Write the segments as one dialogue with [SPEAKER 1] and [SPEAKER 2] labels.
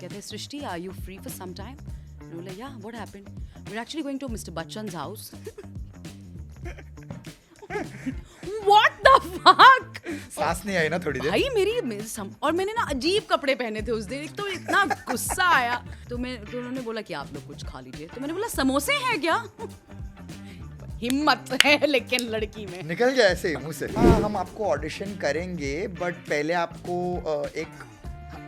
[SPEAKER 1] कहते हैं Srishti are you free for some time? बोला yeah what happened? We are actually going to mister Bachchan's house. What the fuck?
[SPEAKER 2] सांस नहीं आई ना थोड़ी देर?
[SPEAKER 1] भाई और मैंने ना अजीब कपड़े पहने थे उस दिन. एक तो इतना गुस्सा आया तो उन्होंने बोला कि आप लोग कुछ खा लीजिए. तो मैंने बोला समोसे हैं क्या? हिम्मत है लेकिन लड़की में.
[SPEAKER 2] निकल गया ऐसे ही मुंह से. हाँ, हम आपको ऑडिशन करेंगे बट पहले आपको एक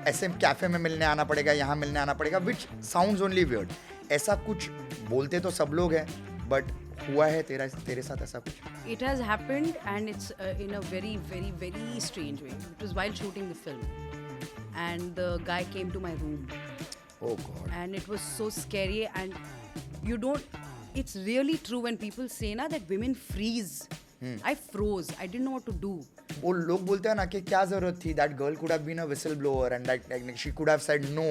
[SPEAKER 2] ऐसे कैफे में मिलने आना पड़ेगा, यहाँ मिलने आना पड़ेगा, विच साउंड्स ओनली वियर्ड. ऐसा कुछ बोलते तो सब लोग हैं बट हुआ है तेरे साथ ऐसा कुछ?
[SPEAKER 1] It has happened and it's in a very very very strange way. It was while shooting the film and the guy came to my room.
[SPEAKER 2] Oh God.
[SPEAKER 1] And it was so scary and you don't, it's really true when people say na that women freeze. I froze. I didn't know what to do.
[SPEAKER 2] वो लोग बोलते हैं ना कि क्या जरूरत थी, that girl could have been a whistleblower and that she could have said no.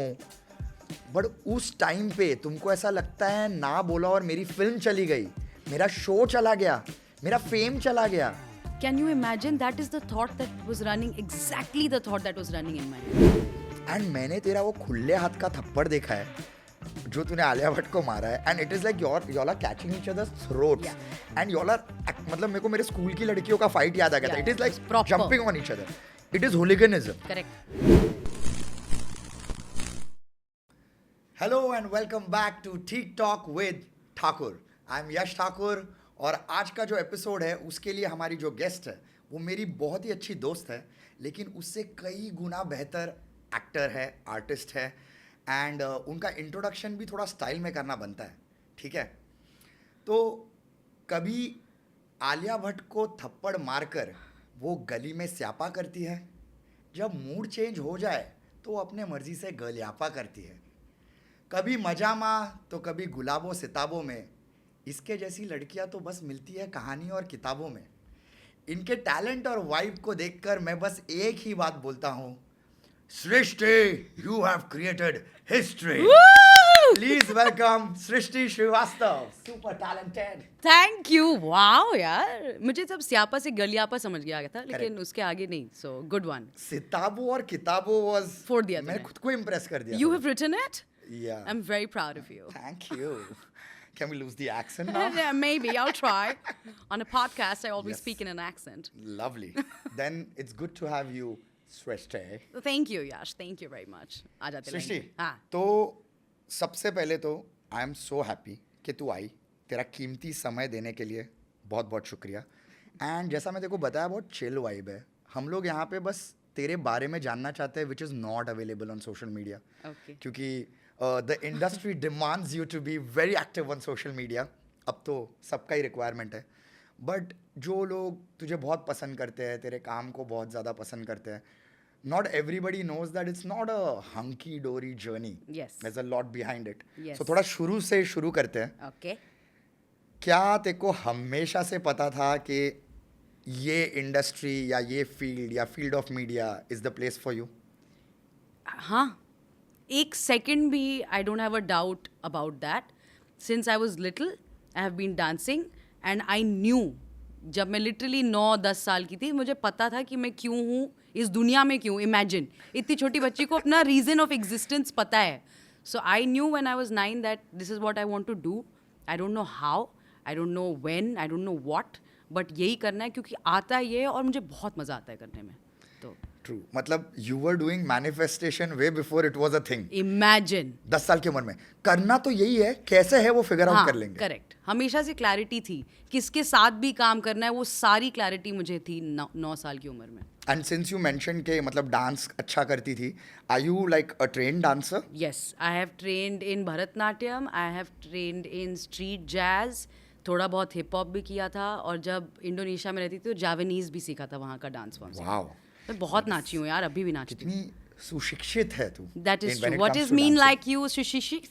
[SPEAKER 2] But उस टाइम पे तुमको ऐसा लगता है ना बोला और मेरी फिल्म चली गई, मेरा शो चला गया, मेरा फेम चला गया.
[SPEAKER 1] Can you imagine? That is the thought that was running, exactly the thought that was running in my head.
[SPEAKER 2] And मैंने तेरा वो खुले हाथ का थप्पड़ देखा है जो तूने आलिया भट्ट को मारा है. And it is like y'all are catching each other's throats. And y'all are मतलब मेरे को मेरे स्कूल की लड़कियों का फाइट याद आ गया था. It is like jumping on each other. It is hooliganism.
[SPEAKER 1] Correct.
[SPEAKER 2] Hello and welcome back to Theek talk with Thakur. I am Yash Thakur और आज का जो एपिसोड है उसके लिए हमारी जो गेस्ट है वो मेरी बहुत ही अच्छी दोस्त है, लेकिन उससे कई गुना बेहतर एक्टर है, आर्टिस्ट है. एंड उनका इंट्रोडक्शन भी थोड़ा स्टाइल में करना बनता है, ठीक है? तो कभी आलिया भट्ट को थप्पड़ मारकर वो गली में स्यापा करती है, जब मूड चेंज हो जाए तो वो अपने मर्जी से गलियापा करती है. कभी मजामा तो कभी गुलाबों सिताबों में. इसके जैसी लड़कियां तो बस मिलती है कहानी और किताबों में. इनके टैलेंट और वाइब को देखकर मैं बस एक ही बात बोलता हूँ, Srishti, you have created history. Please welcome Srishti Srivastava, super talented.
[SPEAKER 1] Thank you. Wow यार, मुझे सब स्यापा से गलियापा समझ गया था, लेकिन उसके आगे नहीं. So good one.
[SPEAKER 2] सिताबों और किताबों वाज
[SPEAKER 1] For the other
[SPEAKER 2] मैंने
[SPEAKER 1] man.
[SPEAKER 2] खुद को इम्प्रेस कर दिया.
[SPEAKER 1] You have written it?
[SPEAKER 2] Yeah.
[SPEAKER 1] I'm very proud of you.
[SPEAKER 2] Thank you. Can we lose the accent now?
[SPEAKER 1] Yeah, maybe. I'll try. On a podcast, I always
[SPEAKER 2] Yes.
[SPEAKER 1] speak in an accent.
[SPEAKER 2] Lovely. Then it's good to have you, Srishti.
[SPEAKER 1] Thank you, Yash. Thank you very much. आ जाते
[SPEAKER 2] सृष्टि,
[SPEAKER 1] line पे. हाँ.
[SPEAKER 2] तो सबसे पहले तो I am so happy कि तू आई. तेरा कीमती समय देने के लिए बहुत बहुत शुक्रिया. एंड जैसा मैं तेरे को बताया, बहुत चिल वाइब है. हम लोग यहाँ पे बस तेरे बारे में जानना चाहते हैं, which is not available on social media.
[SPEAKER 1] Okay.
[SPEAKER 2] क्योंकि the industry demands you to be very active on social media. अब तो सबका ही रिक्वायरमेंट है. बट जो लोग तुझे बहुत पसंद करते हैं, तेरे काम को बहुत ज़्यादा पसंद करते हैं, not everybody knows that it's not a hunky dory journey.
[SPEAKER 1] Yes.
[SPEAKER 2] There's a lot behind it.
[SPEAKER 1] Yes.
[SPEAKER 2] So थोड़ा शुरू से शुरू करते हैं.
[SPEAKER 1] Okay.
[SPEAKER 2] क्या तेरे को हमेशा से पता था कि ये इंडस्ट्री या ये फील्ड या field of media is the place for you?
[SPEAKER 1] हाँ. एक सेकंड भी I don't have a doubt about that. Since I was little, I have been dancing and I knew, जब मैं लिटरली 9-10 साल की थी, मुझे पता था कि मैं क्यों हूँ इस दुनिया में, क्यों. इमेजिन, इतनी छोटी बच्ची को अपना रीजन ऑफ एग्जिस्टेंस पता है. So I knew when I was 9 that this is what I want to do. I don't know how, I don't know when, I don't know what, but यही करना है क्योंकि आता ये है और मुझे बहुत मज़ा आता है करने में. तो
[SPEAKER 2] ट्रू. मतलब you were doing manifestation way before it was a thing.
[SPEAKER 1] Imagine
[SPEAKER 2] 10 साल की उम्र में करना तो यही है, कैसे है वो फिगर आउट कर लेंगे.
[SPEAKER 1] करेक्ट. हमेशा से क्लैरिटी थी, किसके साथ भी काम करना है, वो सारी क्लैरिटी मुझे थी 9 साल की उम्र में.
[SPEAKER 2] एंड सिंस यू मेंशन के मतलब डांस अच्छा करती थी, are you like a trained dancer?
[SPEAKER 1] Yes, I have trained in Bharatnatyam, I have trained in street jazz, थोड़ा बहुत हिप हॉप भी किया था, और जब इंडोनेशिया में रहती थी तो जावानीज भी सीखा था वहाँ का डांस फॉर्म.
[SPEAKER 2] वाओ.
[SPEAKER 1] मैं बहुत नाची हूँ यार, अभी भी नाचती हूँ.
[SPEAKER 2] कितनी सुशिक्षित है तू.
[SPEAKER 1] That is
[SPEAKER 2] when
[SPEAKER 1] true.
[SPEAKER 2] it
[SPEAKER 1] What
[SPEAKER 2] comes
[SPEAKER 1] is
[SPEAKER 2] to
[SPEAKER 1] mean
[SPEAKER 2] dancing.
[SPEAKER 1] like you, Shishik?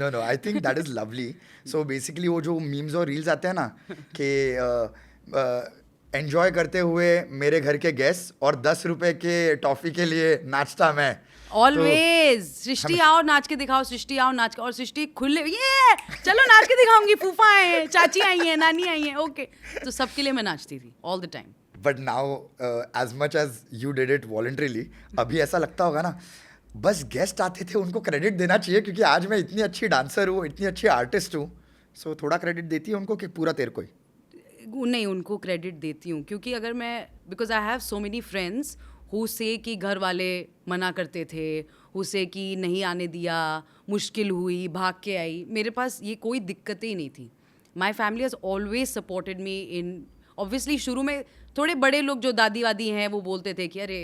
[SPEAKER 2] No, I think that is lovely. So basically वो जो memes और reels आते हैं ना कि एंजॉय करते हुए मेरे घर के गेस्ट और 10 रुपए के टॉफी के लिए नाचता मैं.
[SPEAKER 1] ऑलवेज सृष्टि आओ नाच के दिखाओ, सृष्टि आओ नाच के, और सृष्टि खुले ये चलो नाच के दिखाऊंगी, फूफा आए हैं, चाची आई हैं, नानी आई हैं, ओके. तो सबके लिए मैं नाचती थी all the time.
[SPEAKER 2] But now as much as you did it voluntarily, अभी ऐसा लगता होगा ना बस गेस्ट आते थे, उनको क्रेडिट देना चाहिए क्योंकि आज मैं इतनी अच्छी डांसर हूँ, इतनी अच्छी आर्टिस्ट हूँ, सो थोड़ा क्रेडिट देती है उनको कि पूरा तेरे को ही?
[SPEAKER 1] नहीं, उनको क्रेडिट देती हूँ क्योंकि अगर मैं because I have so many friends who से कि घर वाले मना करते थे, हु से कि नहीं आने दिया, मुश्किल हुई, भाग के आई, मेरे पास ये कोई दिक्कतें ही नहीं थी. My family has always supported me in. Obviously शुरू में थोड़े बड़े लोग जो दादी वादी हैं वो बोलते थे कि अरे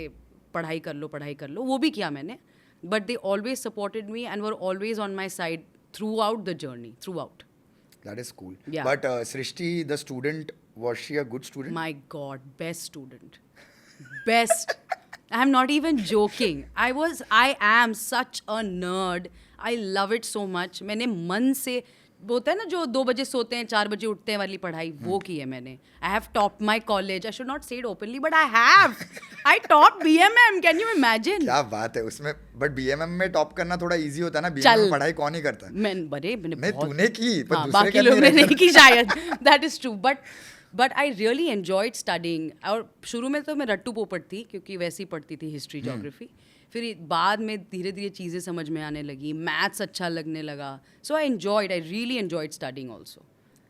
[SPEAKER 1] पढ़ाई कर लो, वो भी किया मैंने, but they always supported me and were always on my side through out the journey, through out.
[SPEAKER 2] That is cool.
[SPEAKER 1] Yeah.
[SPEAKER 2] But Srishti, the student, was she a good student?
[SPEAKER 1] My God, best student. Best. I'm not even joking. I am such a nerd. I love it so much. मैंने मन से होता है ना जो 2 बजे सोते हैं 4 बजे उठते हैं वाली पढ़ाई, वो की है मैंने. I have top my college. I should not say it openly but I have. I top BMM. Can you imagine?
[SPEAKER 2] क्या बात है उसमें. बट BMM में टॉप करना थोड़ा इजी होता है ना. BMM
[SPEAKER 1] चल.
[SPEAKER 2] में पढ़ाई कौन ही करता है?
[SPEAKER 1] मैंने
[SPEAKER 2] नहीं,
[SPEAKER 1] बहुत
[SPEAKER 2] तूने की पर
[SPEAKER 1] हाँ,
[SPEAKER 2] दूसरे
[SPEAKER 1] बाकी
[SPEAKER 2] करने
[SPEAKER 1] लोग ने
[SPEAKER 2] रहते
[SPEAKER 1] नहीं की शायद. That is true. But I really enjoyed studying. और शुरू में तो मैं रट्टू पोपट थी क्योंकि वैसे ही पढ़ती थी हिस्ट्री जोग्राफी. फिर बाद में धीरे धीरे चीज़ें समझ में आने लगी, मैथ्स अच्छा लगने लगा. So I really enjoyed studying also.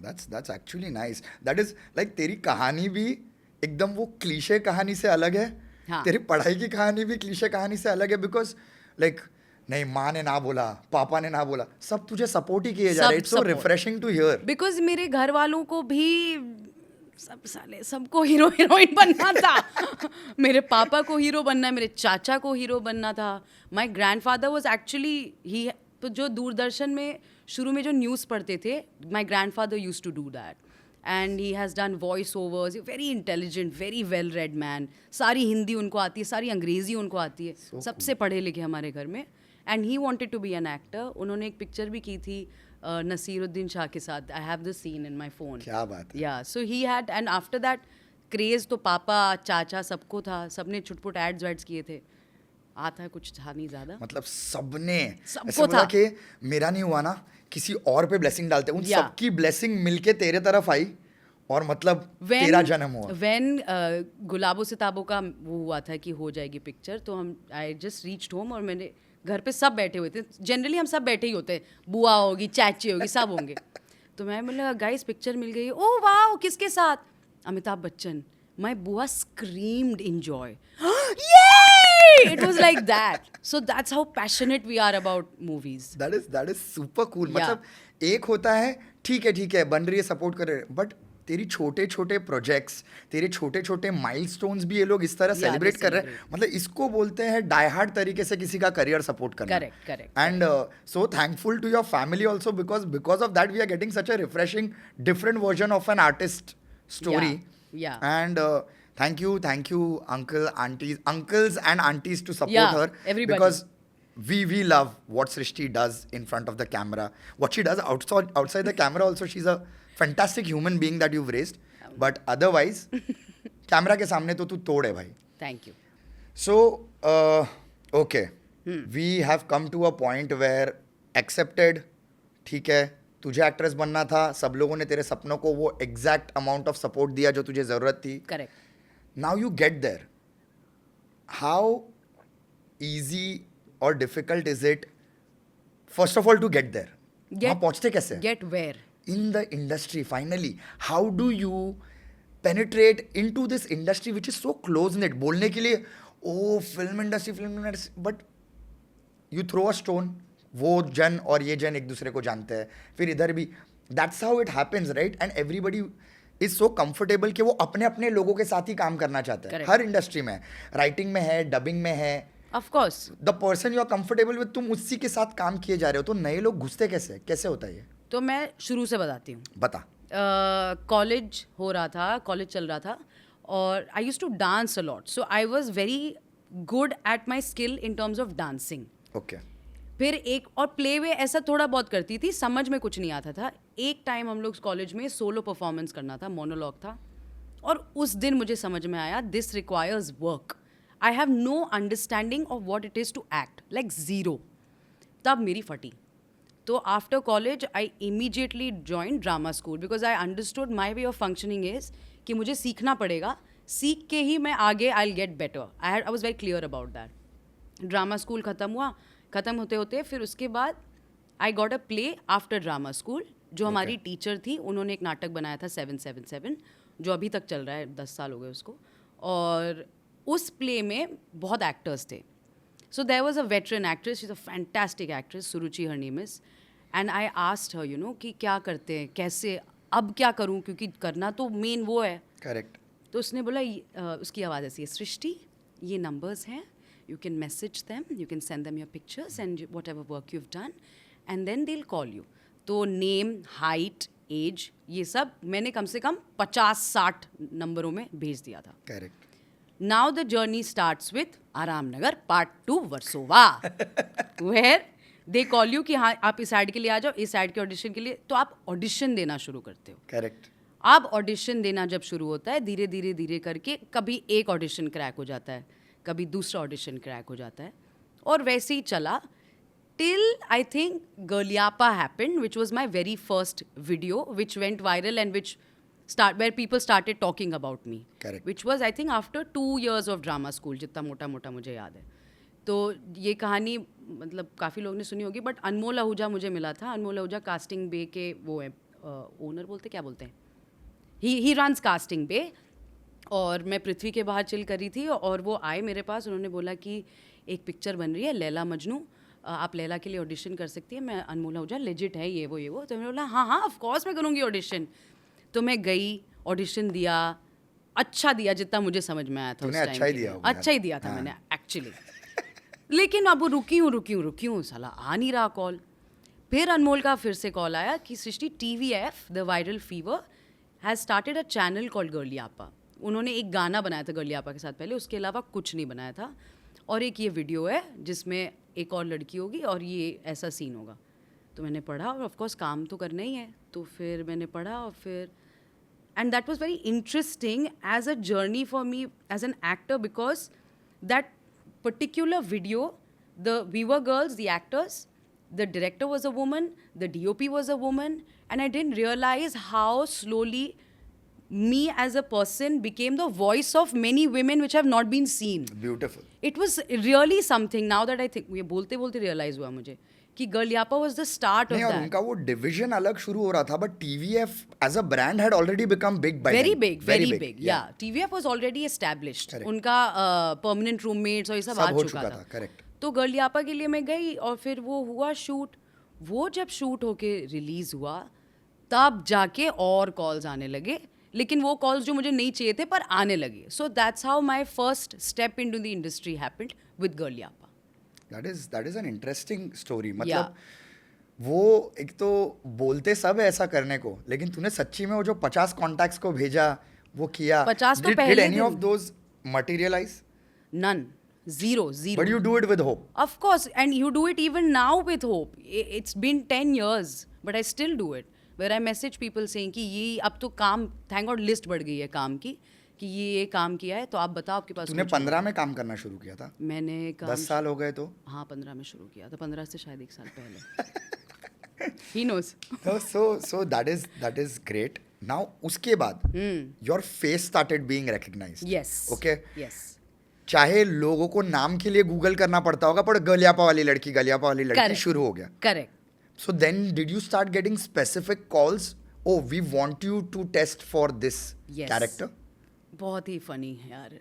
[SPEAKER 2] That's actually nice. That is like तेरी कहानी भी एकदम वो क्लीशे कहानी से अलग है.
[SPEAKER 1] हाँ.
[SPEAKER 2] तेरी पढ़ाई की कहानी भी क्लीशे कहानी से अलग है बिकॉज लाइक नहीं, माँ ने ना बोला, पापा ने ना बोला, सब तुझे सपोर्ट ही किए जा रहे. It's so refreshing to hear.
[SPEAKER 1] Because मेरे घर वालों को भी सबको हीरो हीरोइन बनना था. मेरे पापा को हीरो बनना है, मेरे चाचा को हीरो बनना था. माई ग्रैंडफादर वॉज एक्चुअली ही, तो जो दूरदर्शन में शुरू में जो न्यूज़ पढ़ते थे, my grandfather use to do that and he has done voice overs. Very intelligent, very well read man. सारी हिंदी उनको आती है, सारी अंग्रेज़ी उनको आती है. सबसे पढ़े लिखे हमारे घर में. And he wanted to be an actor. उन्होंने एक पिक्चर भी की थी नसीरुद्दीन शाह के साथ. I have the scene in my phone.
[SPEAKER 2] क्या बात है.
[SPEAKER 1] Yeah so he had and after that craze तो पापा चाचा सबको था. सबने छुटपुट एड्स वैड्स किए थे. आता है कुछ था नहीं ज़्यादा.
[SPEAKER 2] मतलब सबने
[SPEAKER 1] सबको
[SPEAKER 2] ऐसे बोला
[SPEAKER 1] था.
[SPEAKER 2] कि मेरा नहीं हुआ ना, किसी और पे ब्लेसिंग डालते. उन
[SPEAKER 1] Yeah.
[SPEAKER 2] सबकी ब्लेसिंग मिलके तेरे तरफ आई और मतलब तेरा जन्म हुआ.
[SPEAKER 1] व्हेन गुलाबो सिताबो का वो हुआ था कि हो जाएगी पिक्चर, तो हम आई जस्ट रीच्ड होम और मैंने घर पे सब बैठे हुए थे. जनरली हम सब बैठे ही होते हैं, बुआ होगी, चाची होगी, सब होंगे. तो मैं बोला गाइस पिक्चर मिल गई. ओ वाओ, किसके साथ? अमिताभ बच्चन. माय बुआ screamed in joy. It was like that. So that's how passionate we are about movies.
[SPEAKER 2] That is super cool.
[SPEAKER 1] Yeah.
[SPEAKER 2] मतलब एक होता है ठीक है बन रही है, सपोर्ट कर रहे हैं, बट तेरी छोटे छोटे प्रोजेक्ट्स, तेरे छोटे छोटे माइलस्टोन्स भी ये लोग इस तरह सेलिब्रेट कर रहे हैं. मतलब इसको बोलते हैं डाई हार्ड तरीके से किसी का करियर सपोर्ट करना.
[SPEAKER 1] Correct.
[SPEAKER 2] And so thankful to your family also because of that we are getting such a refreshing different version of an artist story.
[SPEAKER 1] Yeah.
[SPEAKER 2] And thank you uncles and aunties to support
[SPEAKER 1] Yeah,
[SPEAKER 2] her.
[SPEAKER 1] everybody.
[SPEAKER 2] Because we love what Srishti does in front of the camera. What she does outside the camera also, she's a fantastic human being that you've raised. But otherwise, camera के सामने तो तू तोड़ है भाई.
[SPEAKER 1] Thank you.
[SPEAKER 2] So, okay. We have come to a point where accepted, ठीक है, तुझे एक्ट्रेस बनना था, सब लोगों ने तेरे सपनों को वो एग्जैक्ट अमाउंट ऑफ सपोर्ट दिया जो तुझे ज़रूरत थी.
[SPEAKER 1] Correct.
[SPEAKER 2] Now you get there. How easy or difficult is it, first of all, to get there? वहाँ पहुँचते कैसे?
[SPEAKER 1] Get where?
[SPEAKER 2] In the industry, finally. How do you penetrate into this industry which is so close-knit? बोलने के लिए, oh, film industry, but you throw a stone, वो जन और ये जन एक दूसरे को जानते हैं. फिर इधर भी. That's how it happens, right? And everybody is so comfortable कि वो अपने अपने लोगों के साथ ही काम करना चाहते हैं. हर इंडस्ट्री में, राइटिंग में है, डबिंग में है.
[SPEAKER 1] Of course.
[SPEAKER 2] The person you are comfortable with, तुम उसी के साथ काम किए जा रहे हो. तो नए लोग घुसते कैसे होता है ये?
[SPEAKER 1] तो मैं शुरू से बताती हूँ.
[SPEAKER 2] बता.
[SPEAKER 1] कॉलेज हो रहा था, कॉलेज चल रहा था और I use to dance a lot. So I was very good at my skill in terms of dancing.
[SPEAKER 2] Okay.
[SPEAKER 1] फिर एक और प्ले वे ऐसा थोड़ा बहुत करती थी, समझ में कुछ नहीं आता था. एक टाइम हम लोग कॉलेज में सोलो परफॉर्मेंस करना था, मोनोलॉग था, और उस दिन मुझे समझ में आया this requires work. I have no understanding of what it is to act, like zero. तब मेरी फटी. तो after college I immediately join drama school because I understood my way of functioning is कि मुझे सीखना पड़ेगा, सीख के ही मैं आगे I will get better. I was very clear about that. Drama school ख़त्म होते होते फिर उसके बाद I got a play after drama school. जो हमारी टीचर थी उन्होंने एक नाटक बनाया था 777 जो अभी तक चल रहा है, 10 साल हो गए उसको. और उस प्ले में बहुत एक्टर्स थे. So there was a veteran actress, she's a fantastic actress, Suruchi her name is. And I asked her, कि क्या करते हैं, कैसे, अब क्या करूं, क्योंकि करना तो मेन वो है.
[SPEAKER 2] करेक्ट.
[SPEAKER 1] तो उसने बोला उसकी आवाज़ ऐसी है, सृष्टि ये नंबर्स हैं, you can message them, you can send them your pictures and whatever work you have done and then they will call you. तो नेम, हाइट, एज, ये सब मैंने कम से कम 50-60 नंबरों में भेज दिया था.
[SPEAKER 2] Correct.
[SPEAKER 1] Now the journey starts with Aramnagar Part 2 Versova, where they call you कि हाँ आप इस ऐड के लिए आ जाओ, इस ऐड के ऑडिशन के लिए. तो आप ऑडिशन देना शुरू करते हो.
[SPEAKER 2] करेक्ट.
[SPEAKER 1] अब ऑडिशन देना जब शुरू होता है, धीरे धीरे धीरे करके कभी एक ऑडिशन क्रैक हो जाता है, कभी दूसरा ऑडिशन क्रैक हो जाता है, और वैसे ही चला till I think Galyapa happened, which was my very first video, which went viral and where people started talking about me.
[SPEAKER 2] Correct.
[SPEAKER 1] Which was I think after 2 years of drama school, जितना मोटा मोटा मुझे याद है. तो ये कहानी मतलब काफ़ी लोगों ने सुनी होगी, बट अनमोल आहूजा मुझे मिला था. अनमोल आहूजा कास्टिंग बे के वो है, ओनर बोलते क्या बोलते हैं, ही रन्स कास्टिंग बे. और मैं पृथ्वी के बाहर चिल कर रही थी और वो आए मेरे पास, उन्होंने बोला कि एक पिक्चर बन रही है लैला मजनू, आप लैला के लिए ऑडिशन कर सकती है. मैं अनमोल आहूजा लेजिट है ये वो. तो मैंने बोला हाँ ऑफ कोर्स मैं करूँगी ऑडिशन. तो मैं गई, ऑडिशन दिया, अच्छा दिया जितना मुझे समझ में आया था. उस
[SPEAKER 2] अच्छा ही दिया होगा.
[SPEAKER 1] अच्छा ही दिया था मैंने एक्चुअली. लेकिन अब रुकी हूँ, साला आ नहीं रहा कॉल. फिर अनमोल का फिर से कॉल आया कि Srishti TVF the viral fever has started a channel called Girliyapa. उन्होंने एक गाना बनाया था गर्लियापा के साथ पहले, उसके अलावा कुछ नहीं बनाया था. और एक ये वीडियो है जिसमें एक और लड़की होगी और ये ऐसा सीन होगा. तो मैंने पढ़ा और ऑफकोर्स काम तो करना ही है. तो फिर मैंने पढ़ा और फिर and that was very interesting as a journey for me as an actor, because that particular video, we were girls, the actors, the director was a woman, the DOP was a woman, and I didn't realize how slowly me as a person became the voice of many women which have not been seen.
[SPEAKER 2] Beautiful.
[SPEAKER 1] It was really something. Now that I think, ये बोलते बोलते realize हुआ मुझे कि गर्लियापा was the start of
[SPEAKER 2] और
[SPEAKER 1] that.
[SPEAKER 2] उनका वो division अलग शुरू हो रहा था, but TVF as a brand had already become big by
[SPEAKER 1] very
[SPEAKER 2] then.
[SPEAKER 1] big, very big. Yeah, TVF was already established.
[SPEAKER 2] Correct.
[SPEAKER 1] उनका permanent roommates और ये सब आ
[SPEAKER 2] हो
[SPEAKER 1] चुका था.
[SPEAKER 2] करेक्ट.
[SPEAKER 1] तो गर्लियापा के लिए मैं गई और फिर वो हुआ शूट. वो जब शूट होके रिलीज हुआ तब जाके और कॉल्स आने लगे, लेकिन वो कॉल्स जो मुझे नहीं चाहिए थे पर आने लगे. So that's how my first step into the industry happened with Girliyapa.
[SPEAKER 2] That is an interesting story. मतलब वो एक तो बोलते सब है ऐसा करने को, लेकिन तूने सच्ची में वो जो 50 कॉन्टैक्ट्स को भेजा, वो किया.
[SPEAKER 1] 50 तो
[SPEAKER 2] Did
[SPEAKER 1] पहले
[SPEAKER 2] any
[SPEAKER 1] दिन.
[SPEAKER 2] of those materialize?
[SPEAKER 1] None. Zero.
[SPEAKER 2] But you do it with hope.
[SPEAKER 1] Of course, and you do it even now with hope. It's been 10 years, but I still do it. Where I message people saying कि ये अब तो काम, thank God list बढ़ गई है काम की, कि ये काम किया है, तो आप बताओ आपके पास.
[SPEAKER 2] तूने 15 में काम करना शुरू किया था.
[SPEAKER 1] मैंने
[SPEAKER 2] 10 साल हो गए तो.
[SPEAKER 1] हाँ 15 में शुरू किया था, 15 से शायद 1 साल पहले. He knows.
[SPEAKER 2] So that is great. Now उसके बाद your face started being recognized.
[SPEAKER 1] Yes.
[SPEAKER 2] Okay.
[SPEAKER 1] Yes.
[SPEAKER 2] चाहे लोगों को नाम के लिए गूगल करना पड़ता होगा, पर गर्लियापा वाली लड़की शुरू हो गया.
[SPEAKER 1] Correct.
[SPEAKER 2] So then did you start getting specific calls? Oh, we want you to test for this character.
[SPEAKER 1] बहुत ही फनी है यार.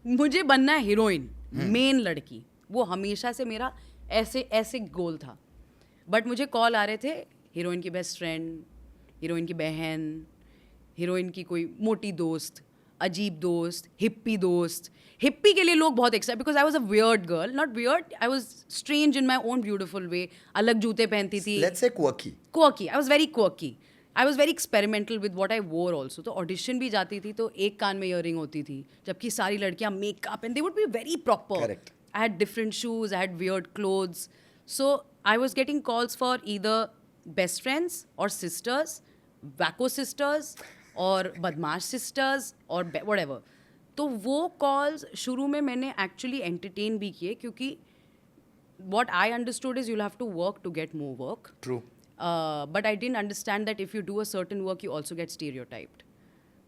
[SPEAKER 1] मुझे बनना है हीरोइन, मेन लड़की. वो हमेशा से मेरा ऐसे गोल था. बट मुझे कॉल आ रहे थे हीरोइन की बेस्ट फ्रेंड, हीरोइन की बहन, हीरोइन की कोई मोटी दोस्त, अजीब दोस्त, हिप्पी दोस्त. हिप्पी के लिए लोग बहुत excited, because I was a weird girl. Not weird, I was strange in my own beautiful way. अलग जूते पहनती थी.
[SPEAKER 2] Let's say quirky.
[SPEAKER 1] Quirky. I was very quirky. I was very experimental with what I wore also. तो audition भी जाती थी तो एक कान में ईयरिंग होती थी, जबकि सारी लड़कियां makeup and they would be very proper.
[SPEAKER 2] Correct.
[SPEAKER 1] I had different shoes, I had weird clothes. So I was getting calls for either best friends or sisters, wacko sisters और बदमाश sisters और whatever. तो वो calls शुरू में मैंने actually entertain भी किए, क्योंकि what I understood is you'll have to work to get more work.
[SPEAKER 2] True.
[SPEAKER 1] But I didn't understand that if you do a certain work, you also get stereotyped.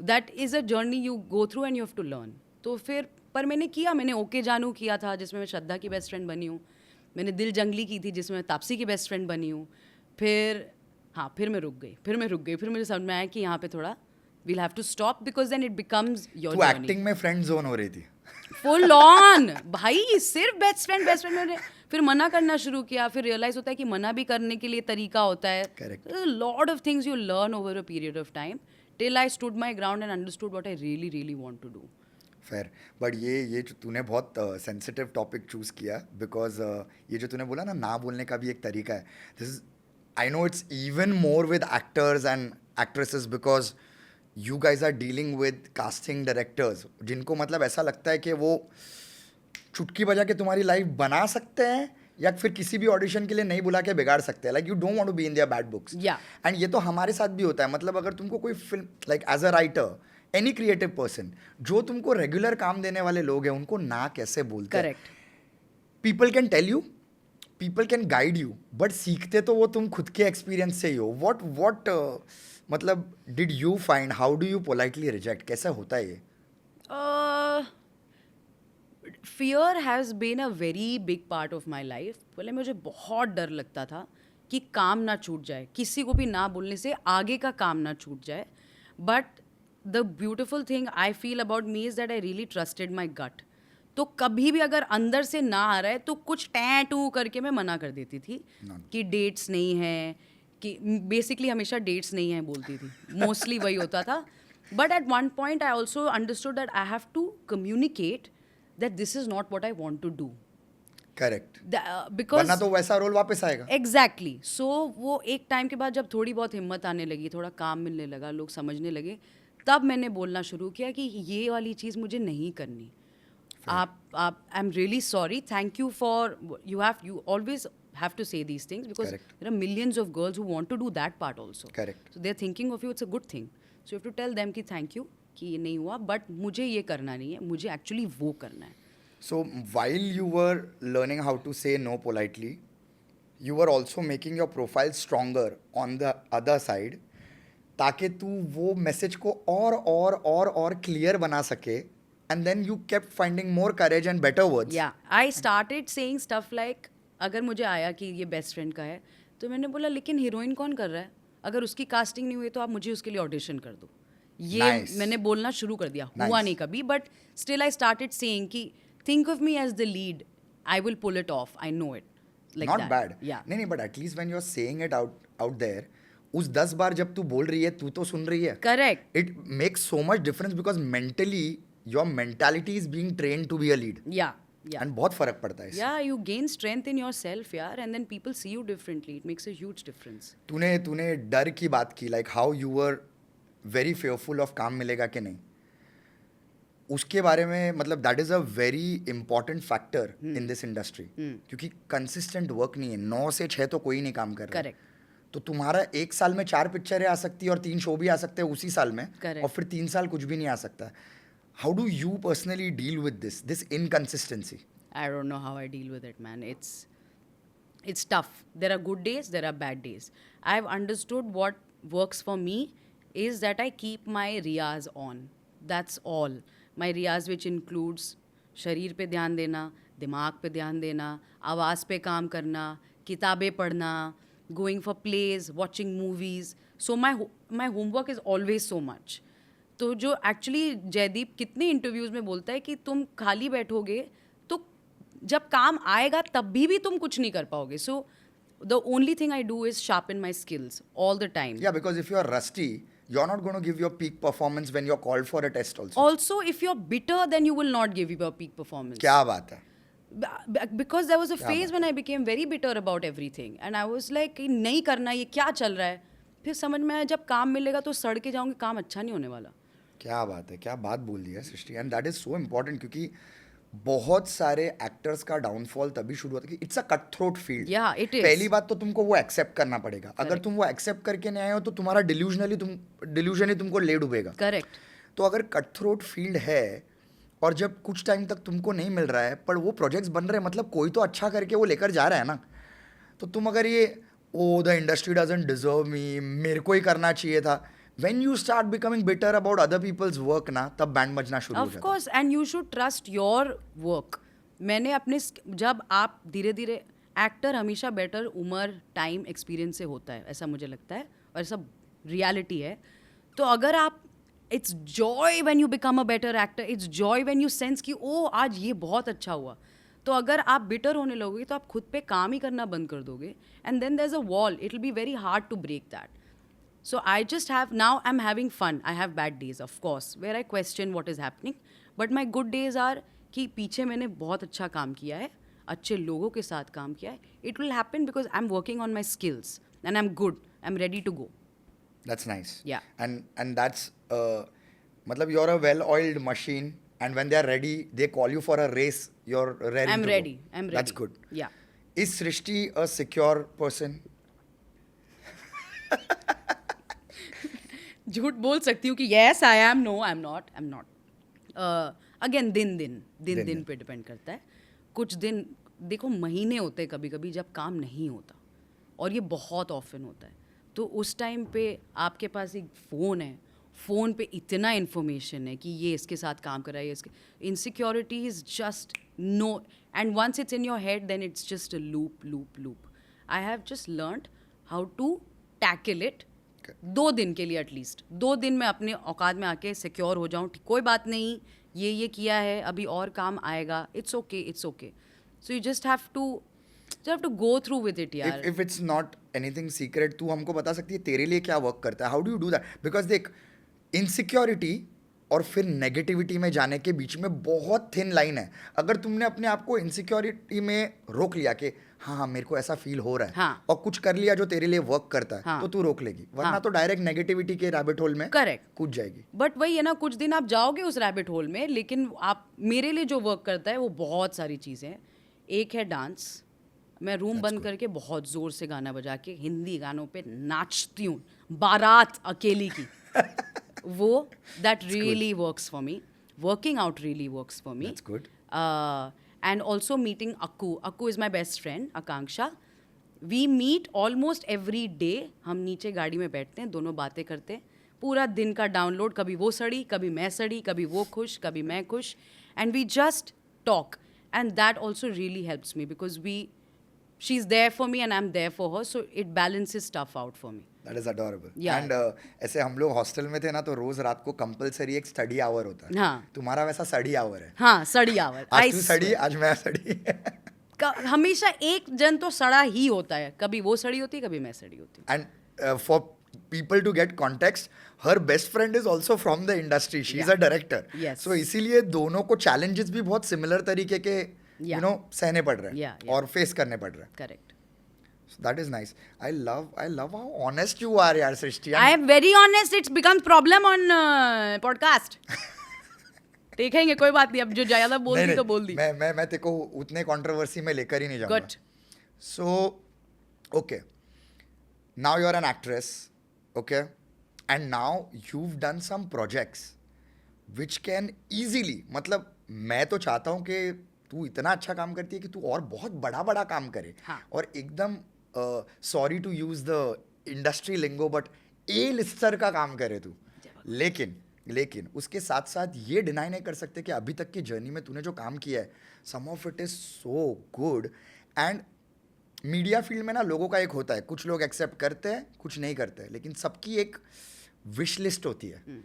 [SPEAKER 1] That is a journey you go through and you have to learn. तो फिर पर मैंने किया, मैंने okay जानू किया था जिसमें मैं श्रद्धा की बेस्ट फ्रेंड बनी हूँ, मैंने दिल जंगली की थी जिसमें मैं तापसी की बेस्ट फ्रेंड बनी हूँ, फिर मैं रुक गई, फिर मुझे समझ में आया कि यहाँ पे थोड़ा we'll have to stop because then it becomes your
[SPEAKER 2] तू
[SPEAKER 1] journey.
[SPEAKER 2] एक्टिंग में फ्रेंड जोन हो रही थी.
[SPEAKER 1] फुल ऑन भाई, सिर्फ बेस्ट फ्रेंड मैंने फिर मना करना शुरू किया, फिर रियलाइज होता है कि मना भी करने के लिए तरीका होता है.
[SPEAKER 2] Correct.
[SPEAKER 1] Lot of things you learn over a period of time till I stood my ground and understood what I really really want to do.
[SPEAKER 2] Fair. But ये जो तूने बहुत सेंसिटिव टॉपिक चूज किया, बिकॉज ये जो तूने बोला ना बोलने का भी एक तरीका है. This is, I know it's even more with actors and actresses, because you guys are dealing with casting directors जिनको मतलब ऐसा लगता है कि वो चुटकी बजा के तुम्हारी लाइफ बना सकते हैं या फिर किसी भी ऑडिशन के लिए नहीं बुला के बिगाड़ सकते हैं. Like you don't want to be in their bad books. And ये तो हमारे साथ भी होता है. मतलब अगर तुमको कोई film, like as a writer, any creative person, जो तुमको रेगुलर काम देने वाले लोग हैं उनको ना कैसे बोलते हैं.
[SPEAKER 1] Correct.
[SPEAKER 2] People can tell you, people can guide you, but सीखते तो वो तुम खुद के एक्सपीरियंस से ही हो. वॉट मतलब did you find, how do you politely reject, कैसे होता है ये?
[SPEAKER 1] Fear has been a very big part of my life. पहले मुझे बहुत डर लगता था कि काम ना छूट जाए, किसी को भी ना बोलने से आगे का काम ना छूट जाए. But the beautiful thing I feel about me is that I really trusted my gut. तो कभी भी अगर अंदर से ना आ रहा है तो कुछ टू करके मैं मना कर देती थी कि डेट्स नहीं है, कि बेसिकली हमेशा डेट्स नहीं है बोलती थी, मोस्टली वही होता था. But at one point I also understood that I have to communicate that this is not what I want to do.
[SPEAKER 2] Correct.
[SPEAKER 1] Because
[SPEAKER 2] वरना तो वैसा रोल वापस आएगा.
[SPEAKER 1] एग्जैक्टली. सो वो एक टाइम के बाद जब थोड़ी बहुत हिम्मत आने लगी, थोड़ा काम मिलने लगा, लोग समझने लगे, तब मैंने बोलना शुरू किया कि ये वाली चीज़ मुझे नहीं करनी. I am really sorry, thank you for, you always have to say these things because
[SPEAKER 2] Correct.
[SPEAKER 1] there are millions of girls who want to do that part also.
[SPEAKER 2] Correct.
[SPEAKER 1] So they're thinking of you, it's a good thing. So you have to tell them कि thank you कि ये नहीं हुआ, but मुझे ये करना नहीं है, मुझे actually वो करना है.
[SPEAKER 2] So while you were learning how to say no politely, you were also making your profile stronger on the other side, ताकि तू वो मैसेज को और क्लियर बना सके. And then you kept finding more courage and better words.
[SPEAKER 1] Yeah, I started saying stuff like, अगर मुझे आया कि ये बेस्ट फ्रेंड का है तो मैंने बोला लेकिन हीरोइन कौन कर रहा है, अगर उसकी कास्टिंग नहीं हुई तो आप मुझे उसके लिए ऑडिशन कर दो. ये
[SPEAKER 2] Nice.
[SPEAKER 1] मैंने बोलना शुरू कर दिया.
[SPEAKER 2] Nice.
[SPEAKER 1] हुआ नहीं कभी, but still I started saying कि think of me as the lead, I will pull it off, I know it.
[SPEAKER 2] Not bad.
[SPEAKER 1] Yeah.
[SPEAKER 2] नहीं, but at least when you're saying it out there, उस 10 बार जब तू बोल रही है, तू तो सुन रही है.
[SPEAKER 1] Correct.
[SPEAKER 2] It makes so much difference because mentally your mentality is being trained to be a lead.
[SPEAKER 1] Yeah.
[SPEAKER 2] And बहुत फर्क पड़ता है इससे.
[SPEAKER 1] Yeah, you gain strength in yourself, यार, and then people see you differently. It makes a huge difference.
[SPEAKER 2] तूने डर की बात की, like how you were very fearful of काम मिलेगा कि नहीं. उसके बारे में मतलब that is a very important factor in this industry. क्योंकि consistent work नहीं है. 9 से 6 तो कोई नहीं काम कर रहा है.
[SPEAKER 1] Correct.
[SPEAKER 2] तो तुम्हारा 1 साल में 4 पिक्चरें आ सकती है और 3 शो भी आ सकते हैं उसी साल में.
[SPEAKER 1] Correct.
[SPEAKER 2] और फिर 3 साल कुछ भी नहीं आ सकता. How do you personally deal with this inconsistency?
[SPEAKER 1] I don't know how I deal with it, man. It's tough. There are good days, there are bad days. I've understood what works for me is that I keep my riyaz on. That's all. My riyaz which includes शरीर पे ध्यान देना, दिमाग पे ध्यान देना, आवाज़ पे काम करना, किताबें पढ़ना, going for plays, watching movies. So my homework is always so much. तो जो एक्चुअली जयदीप कितने इंटरव्यूज़ में बोलता है कि तुम खाली बैठोगे तो जब काम आएगा तब भी तुम कुछ नहीं कर पाओगे. So the only thing I do is sharpen my skills all the time.
[SPEAKER 2] Yeah, because if you are rusty, you're not going to give your peak performance when you're called for a test also.
[SPEAKER 1] Also, if you're bitter, then you will not give your peak performance.
[SPEAKER 2] क्या बात है.
[SPEAKER 1] Because there was a phase when I became very bitter about everything and I was like नहीं करना, ये क्या चल रहा है. फिर समझ में आया जब काम मिलेगा तो सड़ के जाऊंगी, काम अच्छा नहीं होने वाला.
[SPEAKER 2] क्या बात है, क्या बात बोल दी है Srishti. And that is so important क्योंकि बहुत सारे एक्टर्स का डाउनफॉल तभी शुरू होता है कि it's a cut throat field.
[SPEAKER 1] Yeah, it is.
[SPEAKER 2] पहली बात तो तुमको वो एक्सेप्ट करना पड़ेगा. अगर तुम वो एक्सेप्ट करके नहीं आए हो तो तुम्हारा डिल्यूजन ही तुमको ले डूबेगा.
[SPEAKER 1] करेक्ट.
[SPEAKER 2] तो अगर कट थ्रोट फील्ड है और जब कुछ टाइम तक तुमको नहीं मिल रहा है पर वो प्रोजेक्ट्स बन रहे हैं, मतलब कोई तो अच्छा करके वो लेकर जा रहा है ना. तो तुम अगर ये द इंडस्ट्री डजंट डिजर्व मी, मेरे को ही करना चाहिए था, when you start becoming bitter about other people's work ना, तब बैंड बजना शुरू हो
[SPEAKER 1] ऑफ
[SPEAKER 2] जाता है.
[SPEAKER 1] Course and you should trust your work. मैंने अपने जब आप धीरे धीरे एक्टर हमेशा बेटर उम्र टाइम एक्सपीरियंस से होता है, ऐसा मुझे लगता है और ऐसा रियलिटी है. तो अगर आप it's Joy when you become a better actor, it's Joy when you sense कि ओ आज ये बहुत अच्छा हुआ. तो अगर आप बिटर होने लगोगे तो आप खुद पे काम ही करना बंद कर दोगे and then there is a wall. It will be very hard to break that. So I just have, now I'm having fun. I have bad days, of course, where I question what is happening. But my good days are कि पीछे मैंने बहुत अच्छा काम किया है, अच्छे लोगों के साथ काम किया है. It will happen because I'm working on my skills and I'm good. I'm ready to go.
[SPEAKER 2] That's nice.
[SPEAKER 1] Yeah.
[SPEAKER 2] And that's मतलब you're a well-oiled machine, and when they are ready, they call you for a race. You're ready.
[SPEAKER 1] I'm
[SPEAKER 2] to
[SPEAKER 1] ready.
[SPEAKER 2] go.
[SPEAKER 1] I'm ready.
[SPEAKER 2] That's good.
[SPEAKER 1] Yeah.
[SPEAKER 2] Is Srishti a secure person?
[SPEAKER 1] झूठ बोल सकती हूँ कि yes I am, no I'm not. Again दिन पे depend करता है. कुछ दिन देखो महीने होते हैं कभी कभी जब काम नहीं होता और ये बहुत ऑफन होता है. तो उस टाइम पे आपके पास एक फ़ोन है, फ़ोन पे इतना इन्फॉर्मेशन है कि ये इसके साथ काम कर रहा है, ये इसके insecurity is just no. And once it's in your head then it's just a loop. I have just learned how to tackle it. 2 दिन के लिए एटलीस्ट 2 दिन में अपने औकात में आके सिक्योर हो जाऊँ. कोई बात नहीं, ये किया है, अभी और काम आएगा. It's okay. So you just have to go through with it यार.
[SPEAKER 2] If it's not anything secret, तू हमको बता सकती है तेरे लिए क्या वर्क करता है? How do you do that? Because देख, इनसिक्योरिटी और फिर नेगेटिविटी में जाने के बीच में बहुत थिन लाइन है. अगर तुमने अपने आप को इनसिक्योरिटी में रोक लिया कि हाँ मेरे को ऐसा फील हो रहा है,
[SPEAKER 1] हाँ.
[SPEAKER 2] और कुछ कर लिया जो तेरे लिए वर्क करता है,
[SPEAKER 1] हाँ.
[SPEAKER 2] तो तू रोक लेगी. वरना
[SPEAKER 1] हाँ.
[SPEAKER 2] तो डायरेक्ट नेगेटिविटी के रैबिट होल में
[SPEAKER 1] करेक्ट
[SPEAKER 2] कूद जाएगी.
[SPEAKER 1] बट वही है ना, कुछ दिन आप जाओगे उस रैबिट होल में, लेकिन आप मेरे लिए जो वर्क करता है वो बहुत सारी चीज़ें हैं. एक है डांस. मैं रूम बंद करके बहुत ज़ोर से गाना बजा के हिंदी गानों पे नाचती हूँ, बारात अकेली की. वो that really works for me. Working out really works for me.
[SPEAKER 2] That's good.
[SPEAKER 1] And also meeting Akku is my best friend, Akanksha. We meet almost every day. हम नीचे गाड़ी में बैठते हैं, दोनों बातें करते हैं. पूरा दिन का डाउनलोड, कभी वो सड़ी, कभी मैं सड़ी, कभी वो खुश, कभी मैं खुश. And we just talk. And that also really helps me because she's there for me and I'm there for her. So it balances stuff out for me.
[SPEAKER 2] That is adorable.
[SPEAKER 1] Yeah.
[SPEAKER 2] And ऐसे हम लोग hostel में थे ना, तो रोज रात को compulsory एक स्टडी आवर होता है.
[SPEAKER 1] हाँ.
[SPEAKER 2] तुम्हारा वैसा स्टडी आवर है.
[SPEAKER 1] हाँ, सड़ी आवर.
[SPEAKER 2] आज तू सड़ी, आज मैं सड़ी.
[SPEAKER 1] हमेशा एक जन तो सड़ा ही होता है. कभी वो सड़ी होती है, कभी मैं सड़ी होती हूँ.
[SPEAKER 2] And for people to get context, her best friend is also from the industry. She is a director.
[SPEAKER 1] Yes.
[SPEAKER 2] So इसीलिए दोनों को challenges भी बहुत similar तरीके के सहने पड़ रहे हैं और face करने पड़ रहे हैं.
[SPEAKER 1] Correct.
[SPEAKER 2] So that is nice. I love how honest you are, यार सृष्टि.
[SPEAKER 1] I am very honest. It's become problem on podcast. देखेंगे, कोई बात नहीं. अब जो ज्यादा बोल दी तो बोल दी.
[SPEAKER 2] मैं तेरे को उतने कंट्रोवर्सी में लेकर ही नहीं जाऊंगा.
[SPEAKER 1] Good.
[SPEAKER 2] So, okay. Now you're an actress, okay? And now you've done some projects which can easily, मतलब मैं तो चाहता हूँ कि तू इतना अच्छा काम करती है कि तू और बहुत बड़ा काम करे.
[SPEAKER 1] हाँ.
[SPEAKER 2] और एकदम sorry to use the industry lingo but A-lister का काम करे तू. लेकिन उसके साथ साथ ये डिनाई नहीं कर सकते कि अभी तक की जर्नी में तूने जो काम किया है, some of it is so good. And media field में ना लोगों का एक होता है, कुछ लोग एक्सेप्ट करते हैं, कुछ नहीं करते हैं, लेकिन सबकी एक विश लिस्ट होती है.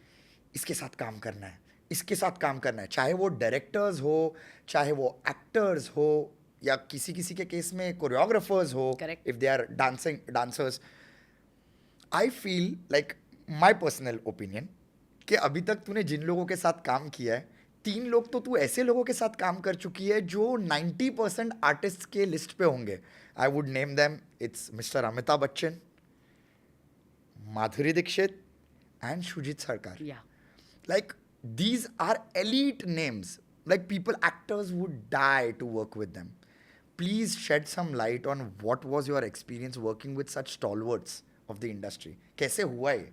[SPEAKER 2] इसके साथ काम करना है, इसके साथ काम करना है, चाहे वो डायरेक्टर्स हो, चाहे वो एक्टर्स हो, या किसी के केस में कोरियोग्राफर्स हो, if they are dancers. I feel like my personal opinion कि अभी तक तूने जिन लोगों के साथ काम किया है, 3 लोग तो तू ऐसे लोगों के साथ काम कर चुकी है जो 90% आर्टिस्ट के लिस्ट पे होंगे. I would name them. It's mister Amitabh Bachchan, Madhuri Dixit and Shoojit Sircar. Like these are elite names. Like people, actors would die to work with them. Please shed some light on what was your experience working with such stalwarts of the industry. कैसे हुआ ये?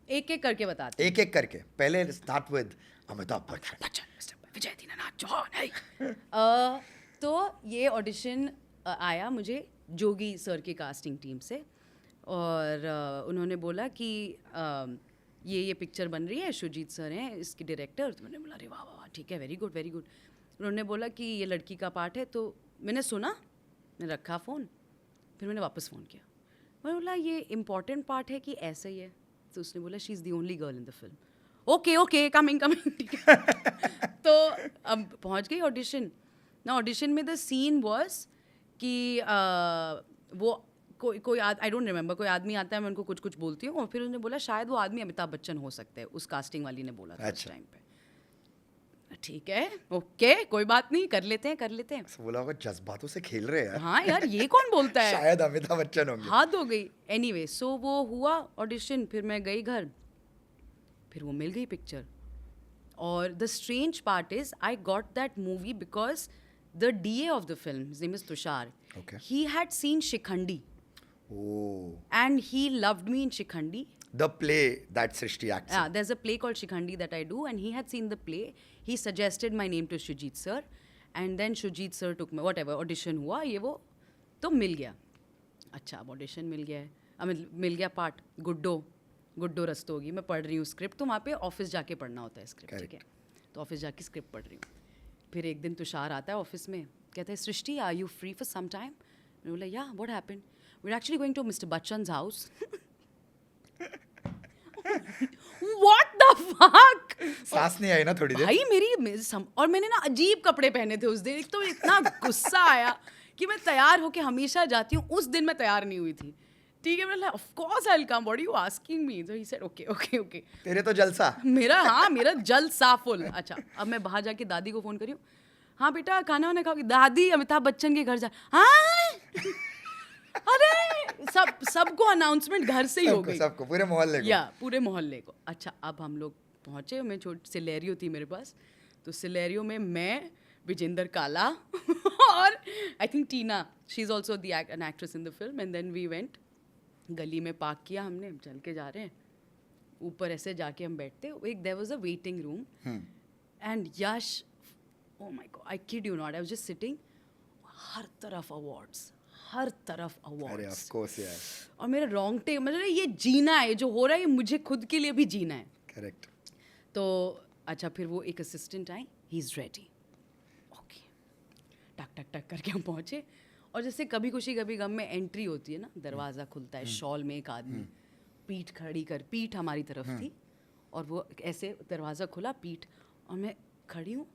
[SPEAKER 1] एक करके बताते.
[SPEAKER 2] एक करके. पहले start with Amitabh Bachchan,
[SPEAKER 1] विजय दीनानाथ चौहान. तो ये ऑडिशन आया मुझे जोगी सर की कास्टिंग टीम से. और उन्होंने बोला कि ये पिक्चर बन रही है, शुजीत सर हैं इसके डायरेक्टर। तो मैंने बोला अरे वाह वाह ठीक है, वेरी गुड वेरी गुड। उन्होंने बोला कि ये लड़की का पार्ट है, तो मैंने सुना, मैंने रखा फ़ोन, फिर मैंने वापस फ़ोन किया। मैंने बोला ये इम्पॉर्टेंट पार्ट है कि ऐसा ही है? तो उसने बोला she is the only girl in the film. Okay okay coming coming ठीक है। तो अब पहुंच गई ऑडिशन ना। ऑडिशन में द सीन वाज कि वो कोई आई डोंट रिमेंबर, कोई आदमी आता है, मैं उनको कुछ कुछ बोलती हूँ और फिर उसने बोला शायद वो आदमी अमिताभ बच्चन हो सकता है, उस कास्टिंग वाली ने बोला था उस टाइम पे। ठीक है ओके कोई बात नहीं, कर लेते हैं कर लेते हैं।
[SPEAKER 2] बोला होगा जज्बातों से खेल रहे हैं।
[SPEAKER 1] हाँ यार ये कौन बोलता है,
[SPEAKER 2] शायद अमिताभ बच्चन होंगे।
[SPEAKER 1] हाथ हो गई। एनीवे सो वो हुआ ऑडिशन, फिर मैं गई घर, फिर वो मिल गई पिक्चर। और the strange part is I got that movie because the DA of the film, his name is Tushar, he had seen Shikhandi and he loved me in Shikhandi.
[SPEAKER 2] The play that Srishti acts in.
[SPEAKER 1] Yeah, there's a play called Shikhandi that I do, and he had seen the play. He suggested my name to Shujit sir, and then Shujit sir took me, whatever audition हुआ ये वो, तो मिल गया। अच्छा अब audition मिल गया है, अब मिल गया पार्ट गुड्डो रस्तोगी। मैं पढ़ रही हूँ स्क्रिप्ट, तो वहाँ पे ऑफिस जाके पढ़ना होता है स्क्रिप्ट, ठीक है? तो ऑफिस जाके स्क्रिप्ट पढ़ रही हूँ। फिर एक दिन तुषार आता है ऑफिस में, कहता है Srishti are you free for some time? मैंने बोला yeah what happened? We're actually going to Mr. Bachchan's house. What the fuck?
[SPEAKER 2] सांस नहीं आई ना थोड़ी देर?
[SPEAKER 1] भाई और मैंने ना अजीब कपड़े पहने थे उस दिन। एक तो इतना गुस्सा आया कि मैं तैयार होके हमेशा जाती हूँ, उस दिन मैं तैयार नहीं हुई थी। ठीक है, मैंने of course I will come, what are you asking me? तो he said okay okay okay.
[SPEAKER 2] तेरे तो जलसा।
[SPEAKER 1] मेरा जलसा फुल। अच्छा अब मैं बाहर जाके दादी को फोन करी हूँ, हाँ बेटा खाना वाना खाओगी? दादी अमिताभ बच्चन के घर जा। हाँ अरे सबको अनाउंसमेंट घर से ही हो गई, सबको पूरे मोहल्ले को। या पूरे मोहल्ले को। अच्छा अब हम लोग पहुंचे, मैं छोटी सिलेरियो थी मेरे पास, तो सिलेरियो में मैं, विजेंद्र काला और I think Tina, she is also an actress in the film. And then we went, गली में पार्क किया हमने, चल के जा रहे हैं, ऊपर ऐसे जाके हम बैठते, एक there was a waiting room and Yash, oh my God I kid you not, I was just sitting, हर तरफ अवार्ड्स, हर तरफ अवार्ड्स।
[SPEAKER 2] ऑफ कोर्स यार।
[SPEAKER 1] और मेरा रोंगटे, मतलब ये जीना है, जो हो रहा है ये मुझे खुद के लिए भी जीना है।
[SPEAKER 2] करेक्ट।
[SPEAKER 1] तो अच्छा फिर वो एक assistant I, he is ready, okay, टक टक टक करके हम पहुँचे। और जैसे कभी खुशी कभी गम में एंट्री होती है ना, दरवाज़ा खुलता है, शॉल में एक आदमी, पीठ हमारी तरफ थी, और वो ऐसे दरवाज़ा खुला, पीठ, और मैं खड़ी हूँ,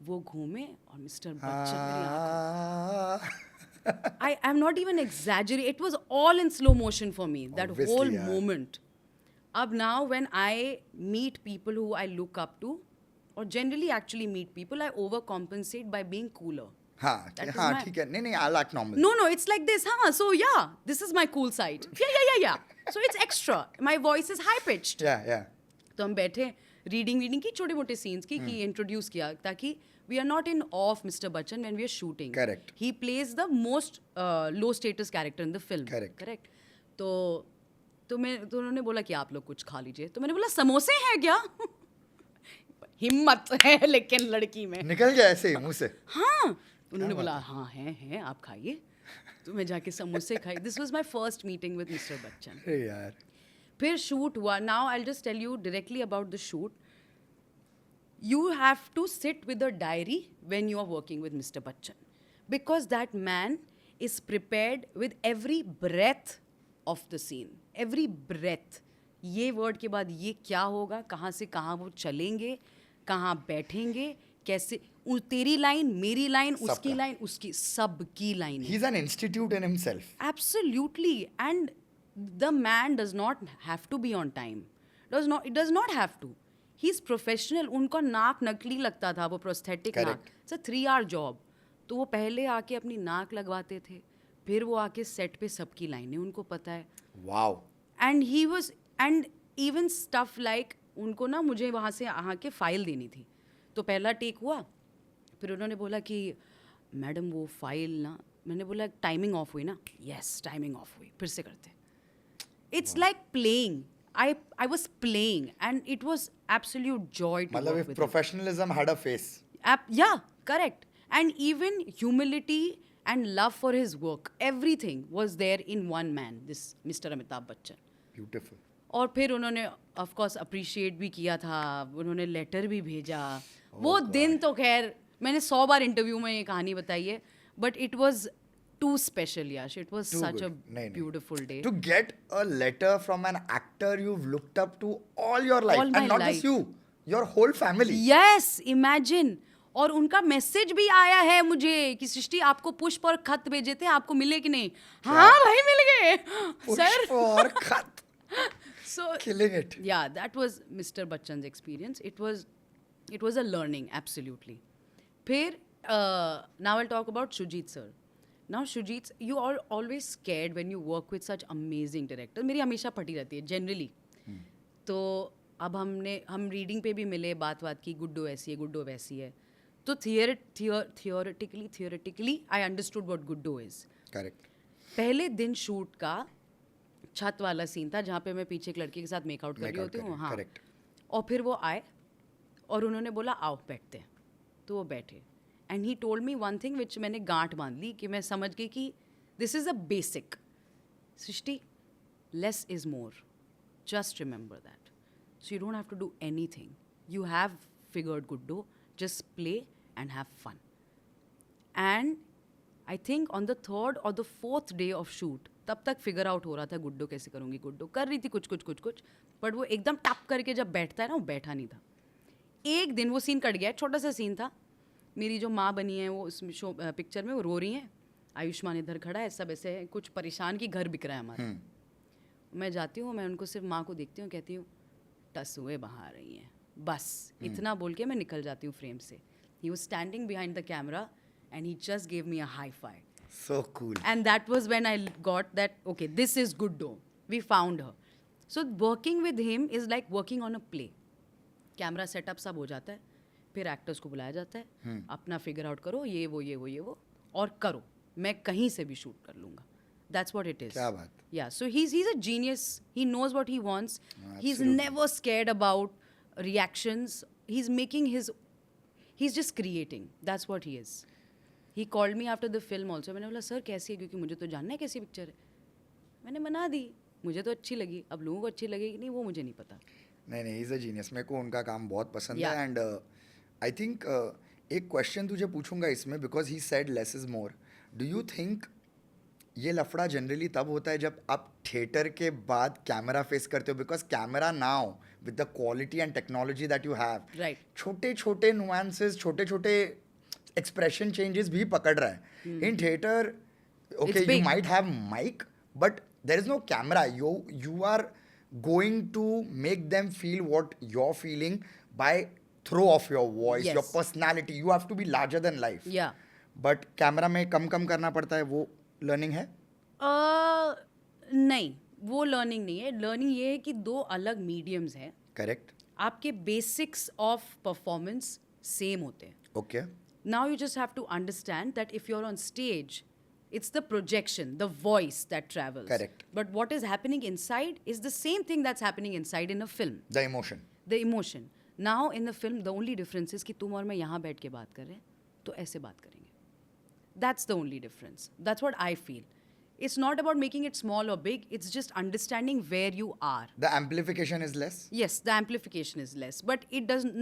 [SPEAKER 1] वो घूमे और मिस्टर बच्चन मेरी आँख, I am not even exaggerating. It was all in slow motion for me. That
[SPEAKER 2] Obviously,
[SPEAKER 1] whole
[SPEAKER 2] yeah.
[SPEAKER 1] moment. Ab now when I meet people who I look up to, or generally actually meet people, I overcompensate by being cooler.
[SPEAKER 2] हाँ ठीक है, नहीं I like normal.
[SPEAKER 1] No, it's like this, हाँ. So yeah, this is my cool side. Yeah. So it's extra. My voice is high pitched.
[SPEAKER 2] Yeah.
[SPEAKER 1] तो हम बैठे, reading की छोटे मोटे सीन्स की इंट्रोड्यूस किया, ताकि we are not in awe of Mr. Bachchan when we are shooting.
[SPEAKER 2] Correct.
[SPEAKER 1] He plays the most low status character in the film. Correct. तो उन्होंने बोला कि आप लोग कुछ खा लीजिए, तो मैंने बोला समोसे हैं क्या? हिम्मत है लेकिन लड़की में, निकल गया ऐसे ही मुंह से। हाँ, उन्होंने बोला हाँ हैं आप खाइए। तो मैं जाके समोसे खाई। This was my first meeting with mister Bachchan.
[SPEAKER 2] यार
[SPEAKER 1] फिर शूट हुआ। Now I will just tell you directly about the shoot. You have to sit with a diary when you are working with Mr. Bachchan, because that man is prepared with every breath of the scene. Every breath. ये word के बाद ये क्या होगा, कहाँ से कहाँ वो चलेंगे, कहाँ बैठेंगे, कैसे, तेरी लाइन, मेरी लाइन, उसकी लाइन, उसकी, सबकी line.
[SPEAKER 2] He's an institute in himself.
[SPEAKER 1] Absolutely. And the man does not have to be on time. It does not have to. He is professional. उनका नाक नकली लगता था, वो प्रोस्थेटिक नाक। It's a 3 hour job. तो वो पहले आके अपनी नाक लगवाते थे, फिर वो आके सेट पे सबकी लाइनें उनको पता है। Wow. And he was, and even stuff like, उनको ना मुझे वहाँ से आके फाइल देनी थी, तो पहला टेक हुआ, फिर उन्होंने बोला कि मैडम वो फाइल ना, मैंने बोला टाइमिंग ऑफ हुई ना? यस टाइमिंग ऑफ हुई, फिर से करते। It's like playing. I was playing and it was absolute joy to work with.
[SPEAKER 2] If professionalism had a face.
[SPEAKER 1] Yeah, correct. And even humility and love for his work. Everything was there in one man, this Mr. Amitabh Bachchan.
[SPEAKER 2] Beautiful.
[SPEAKER 1] और फिर उन्होंने of course appreciate भी किया था, उन्होंने letter भी भेजा. वो दिन तो खैर मैंने 100 बार इंटरव्यू में ये कहानी बताई है, but it was too special, Yash. It was
[SPEAKER 2] Too
[SPEAKER 1] such
[SPEAKER 2] good.
[SPEAKER 1] a
[SPEAKER 2] नहीं,
[SPEAKER 1] beautiful day.
[SPEAKER 2] To get a letter from an actor you've looked up to all your life,
[SPEAKER 1] All my
[SPEAKER 2] and not
[SPEAKER 1] life.
[SPEAKER 2] just you, your whole family.
[SPEAKER 1] Yes, imagine. और उनका message भी आया है मुझे कि सृष्टि आपको पुष्प और खत भेजे थे, आपको मिले कि नहीं? हाँ भाई मिल गए सर.
[SPEAKER 2] पुष्प और खत.
[SPEAKER 1] So
[SPEAKER 2] Killing it.
[SPEAKER 1] yeah, that was Mr. Bachchan's experience. It was a learning, absolutely. फिर now I'll talk about Shujit sir. Now Shujit, you are always scared when you work with such amazing directors. मेरी हमेशा फटी रहती है generally. तो अब हम reading पे भी मिले, बात की गुड्डो ऐसी है, गुड्डो वैसी है. तो theoretically I understood what Guddo is.
[SPEAKER 2] Correct.
[SPEAKER 1] पहले दिन शूट का छत वाला सीन था जहाँ पे मैं पीछे एक लड़की के साथ मेकआउट कर रही होती हूँ. हाँ.
[SPEAKER 2] Correct.
[SPEAKER 1] और फिर वो आए और उन्होंने बोला आओ बैठते हैं. तो वो बैठे and he told me one thing which मैंने गांठ बांध ली कि मैं समझ गई कि this is a basic. Srishti, less is more. Just remember that. So you don't have to do anything. You have figured Guddo. Just play and have fun. And I think on the 3rd और the 4th day of shoot तब तक figure out हो रहा था गुड्डो कैसे करूँगी. गुड्डो कर रही थी कुछ बट वो एकदम टप करके जब बैठता है ना, वो बैठा नहीं था. एक दिन वो सीन कट गया, छोटा सा सीन था. मेरी जो माँ बनी है वो उस शो पिक्चर में वो रो रही हैं, आयुष्मान इधर खड़ा है, सब ऐसे कुछ परेशान की घर बिक रहा है हमारा. मैं जाती हूँ, मैं उनको सिर्फ माँ को देखती हूँ, कहती हूँ टसुए बहा रही हैं, बस इतना बोल के मैं निकल जाती हूँ फ्रेम से. He was standing behind the camera and he just gave me a high five.
[SPEAKER 2] So cool.
[SPEAKER 1] And that was when I got that, okay, this is Guddo. We found her. So working with him is like working on a play. Camera setup सब हो जाता है, फिर actors को बुलाया जाता है, अपना फिगर आउट करो, ये वो और करो. मैं कहीं से भी शूट कर लूँगा. That's what it is.
[SPEAKER 2] क्या बात.
[SPEAKER 1] Yeah, so he's a genius. He knows what he wants. He's never scared about reactions. He's just creating. That's what he is. He called me after the film also. मैंने बोला sir कैसी है, क्योंकि मुझे तो जानना है कैसी पिक्चर है. मैंने मना दी, मुझे तो अच्छी लगी, अब लोगों को अच्छी लगेगी नहीं वो मुझे नहीं पता.
[SPEAKER 2] नहीं इज अ जीनियस. मेरे को उनका काम बहुत पसंद
[SPEAKER 1] Yeah.
[SPEAKER 2] है. एंड आई थिंक एक क्वेश्चन तुझे पूछूंगा इसमें, because he said less is more. Do you think ये लफड़ा जनरली तब होता है जब आप थिएटर के बाद कैमरा फेस करते हो? Because camera now with the quality and technology that you have,
[SPEAKER 1] Right.
[SPEAKER 2] छोटे छोटे नुआंसेस, छोटे छोटे एक्सप्रेशन चेंजेस भी पकड़ रहा है. In theatre okay, you
[SPEAKER 1] big.
[SPEAKER 2] might have mic, but there is no camera. You are going to make them feel what you're feeling by throw of your voice,
[SPEAKER 1] Yes.
[SPEAKER 2] your personality. You have to be larger than life.
[SPEAKER 1] Yeah.
[SPEAKER 2] But camera में कम करना पड़ता है, वो learning है.
[SPEAKER 1] नहीं, वो learning नहीं है. लर्निंग ये है कि दो अलग मीडियम्स हैं.
[SPEAKER 2] करेक्ट.
[SPEAKER 1] आपके बेसिक्स ऑफ परफॉर्मेंस सेम होते हैं.
[SPEAKER 2] Okay.
[SPEAKER 1] Now you just have to understand that if you're on stage, it's the projection, the voice that travels.
[SPEAKER 2] Correct.
[SPEAKER 1] But what is happening inside is the same thing that's happening inside in a film.
[SPEAKER 2] The emotion.
[SPEAKER 1] The emotion. Now in the film, the only difference is कि तुम और मैं यहाँ बैठ के बात कर रहे हैं, तो ऐसे बात करेंगे. That's the only difference. That's what I feel. It's not about making it small or big. It's just understanding where you are.
[SPEAKER 2] The amplification is less.
[SPEAKER 1] Yes, the amplification is less, but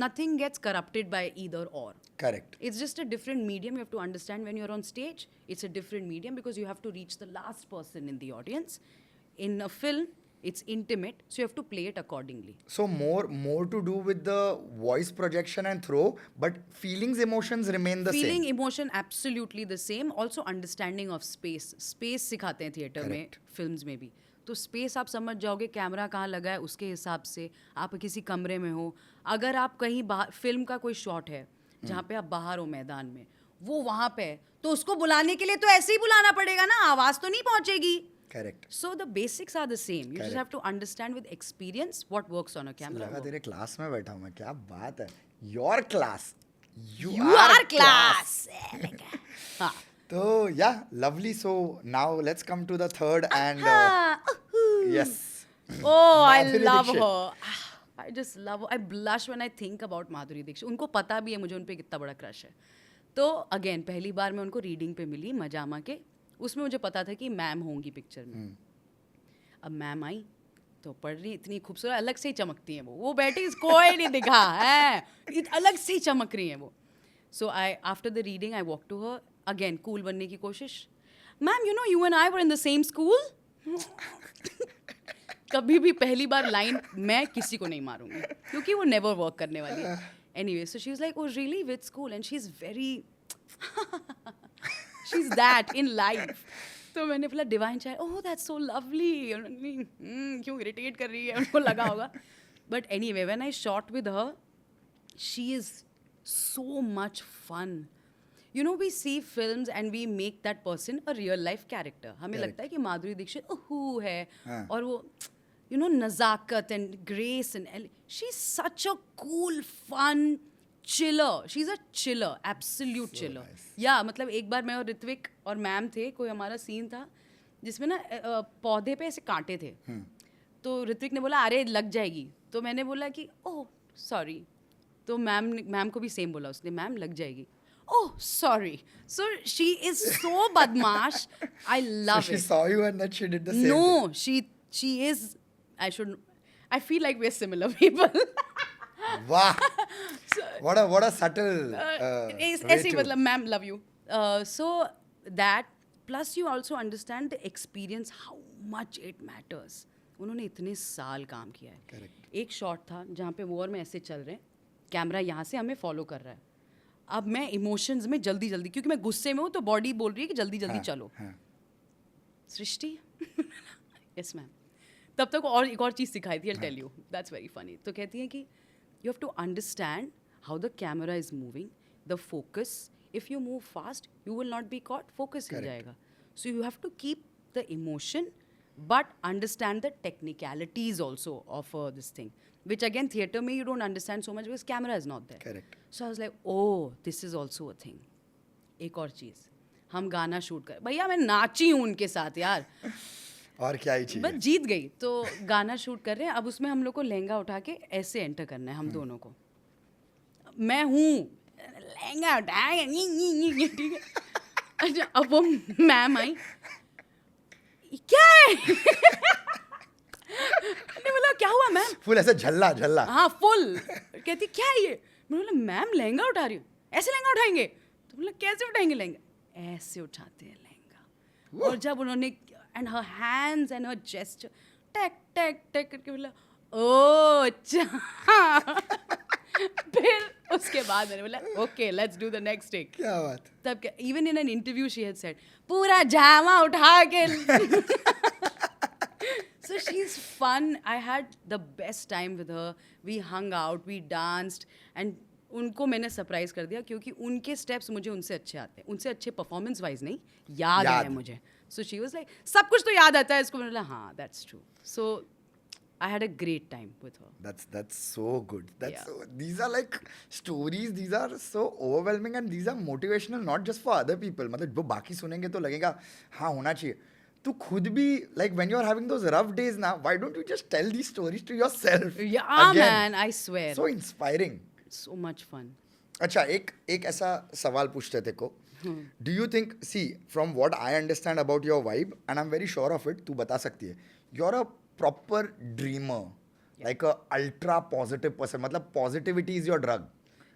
[SPEAKER 1] nothing gets corrupted by either or.
[SPEAKER 2] Correct.
[SPEAKER 1] It's just a different medium. You have to understand when you're on stage, it's a different medium because you have to reach the last person in the audience. In a film, it's intimate, so you have to play it accordingly.
[SPEAKER 2] So more to do with the voice projection and throw, but feelings, emotions remain the
[SPEAKER 1] Feeling,
[SPEAKER 2] same.
[SPEAKER 1] emotion, absolutely the same. Also understanding of space. Space सिखाते हैं theatre में,
[SPEAKER 2] Correct.
[SPEAKER 1] Films में भी. तो space आप समझ जाओगे, camera कहाँ लगा है उसके हिसाब से. आप किसी कमरे में हो, अगर आप कहीं बाहर, फिल्म का कोई शॉट है जहाँ पे आप बाहर हो मैदान में, वो वहाँ पे है, तो उसको बुलाने के लिए तो ऐसे ही बुलाना पड़ेगा ना, आवाज़ तो नहीं पहुँचेगी.
[SPEAKER 2] Correct.
[SPEAKER 1] So the basics are the same. You just have to understand with experience what works on a camera.
[SPEAKER 2] लगा तेरे क्लास में बैठा हूँ मैं. क्या बात है. Your class. You
[SPEAKER 1] are class. हाँ.
[SPEAKER 2] तो yeah, lovely. So now let's come to the third and yes.
[SPEAKER 1] Oh, I
[SPEAKER 2] Madhuri
[SPEAKER 1] love
[SPEAKER 2] Dixit.
[SPEAKER 1] her. I just love her. I blush when I think about Madhuri Dixit. उनको पता भी है मुझे उन पे कितना बड़ा क्रश है. तो अगेन पहली बार मैं उनको रीडिंग पे मिली मजामा के, उसमें मुझे पता था कि मैम होंगी पिक्चर में। अब मैम आई तो पढ़ रही, इतनी खूबसूरत, अलग से ही चमकती हैं वो बैठी, कोई नहीं दिखा है, अलग से ही चमक रही हैं वो। So I after the reading I walk to her, again cool बनने की कोशिश, ma'am you know you and I were in the same school. कभी भी पहली बार लाइन मैं किसी को नहीं मारूंगी क्योंकि वो नेवर वर्क करने वाली है। Anyway so she is like, oh really which school, and she is very she is that in life. तो मैंने बोला divine child, oh that's so lovely, क्यों इरिटेट कर रही है, उनको लगा होगा। But anyway when I shot with her, she is so much fun. You know, we see films and we make that person a real life character. हमें लगता है कि माधुरी दीक्षित ओहू है और वो you know नज़ाकत and grace and she's such a cool fun chiller. She's a chiller, absolute so chiller. Nice. Yeah, मतलब एक बार मैं और ऋत्विक और मैम थे, कोई हमारा सीन था जिसमें ना पौधे पे ऐसे कांटे थे, तो ऋत्विक ने बोला अरे लग जाएगी, तो मैंने बोला कि ओह सॉरी, तो मैम को भी सेम बोला उसने, मैम लग जाएगी, oh sorry. So she is so बदमाश, I love it.
[SPEAKER 2] So she saw you and then she did the same
[SPEAKER 1] No,
[SPEAKER 2] thing.
[SPEAKER 1] she is, I feel like we're similar people.
[SPEAKER 2] Wow. What a subtle
[SPEAKER 1] ऐसे ही मतलब ma'am love you. So that plus you also understand the experience how much it matters. उन्होंने इतने साल काम किया है।
[SPEAKER 2] Correct.
[SPEAKER 1] एक shot था जहाँ पे वॉर में ऐसे चल रहे हैं, कैमरा यहाँ से हमें फॉलो कर रहा है, अब मैं इमोशंस में जल्दी जल्दी, क्योंकि मैं गुस्से में हूँ तो बॉडी बोल रही है कि जल्दी जल्दी चलो। सृष्टि यस मैम, तब तक और एक और चीज़ सिखाई थी, I tell you, that's very funny. तो कहती हैं कि you have to understand how the camera is moving, the focus, if you move fast you will not be caught, focus हिल जाएगा। So you have to keep the emotion but understand the technicalities also of this thing, which again theatre mein you don't understand so much because camera is not there.
[SPEAKER 2] Correct.
[SPEAKER 1] So I was like, oh this is also a thing. एक और चीज़, हम गाना shoot कर, भैया मैं नाची हूँ उनके साथ यार,
[SPEAKER 2] और क्या ही चाहिए,
[SPEAKER 1] बस जीत गई। तो गाना शूट कर रहे हैं, अब उसमें हम लोग को लहंगा उठा के ऐसे एंटर करना है हम दोनों को, मैं हूँ लहंगा उठा के, ठीक है। अच्छा अब वो मैम आई, क्या है? मैंने बोला क्या हुआ मैम?
[SPEAKER 2] फुल ऐसे झल्ला झल्ला,
[SPEAKER 1] हाँ फुल। कहती क्या है ये? मैंने बोला मैम लहंगा उठा रही हूँ, ऐसे लहंगा उठाएंगे? तो बोला कैसे उठाएंगे लहंगा? ऐसे उठाते हैं लहंगा। और जब उन्होंने and her hands and her gesture टैक टैक टैक करके बोला ओ अच्छा। फिर उसके बाद मैंने बोला okay let's do the next take.
[SPEAKER 2] क्या बात,
[SPEAKER 1] तब क्या, even in an interview she had said पूरा जामा उठा के। So she's fun. I had the best time with her. We hung out, we danced, and उनको मैंने सरप्राइज कर दिया क्योंकि उनके स्टेप्स मुझे उनसे अच्छे आते हैं, उनसे अच्छे परफॉर्मेंस वाइज नहीं, याद है मुझे। सो शी वाज लाइक सब कुछ तो याद आता है इसको, मैंने बोला हाँ that's true. So I had a great time with her.
[SPEAKER 2] That's so good.
[SPEAKER 1] Yeah.
[SPEAKER 2] These are like stories. These are so overwhelming and these are motivational, not just for other people. मतलब वो बाकी सुनेंगे तो लगेगा हाँ होना चाहिए। तू खुद भी like when you are having those rough days now, why don't you just tell these stories to yourself?
[SPEAKER 1] Yeah,
[SPEAKER 2] again?
[SPEAKER 1] man, I swear.
[SPEAKER 2] So inspiring.
[SPEAKER 1] So much fun.
[SPEAKER 2] अच्छा एक ऐसा सवाल पूछते थे को, Do you think, see, from what I understand about your vibe, and I'm very sure of it, तू बता सकती है, you're a proper dreamer, like a ultra positive person. मतलब positivity is your drug.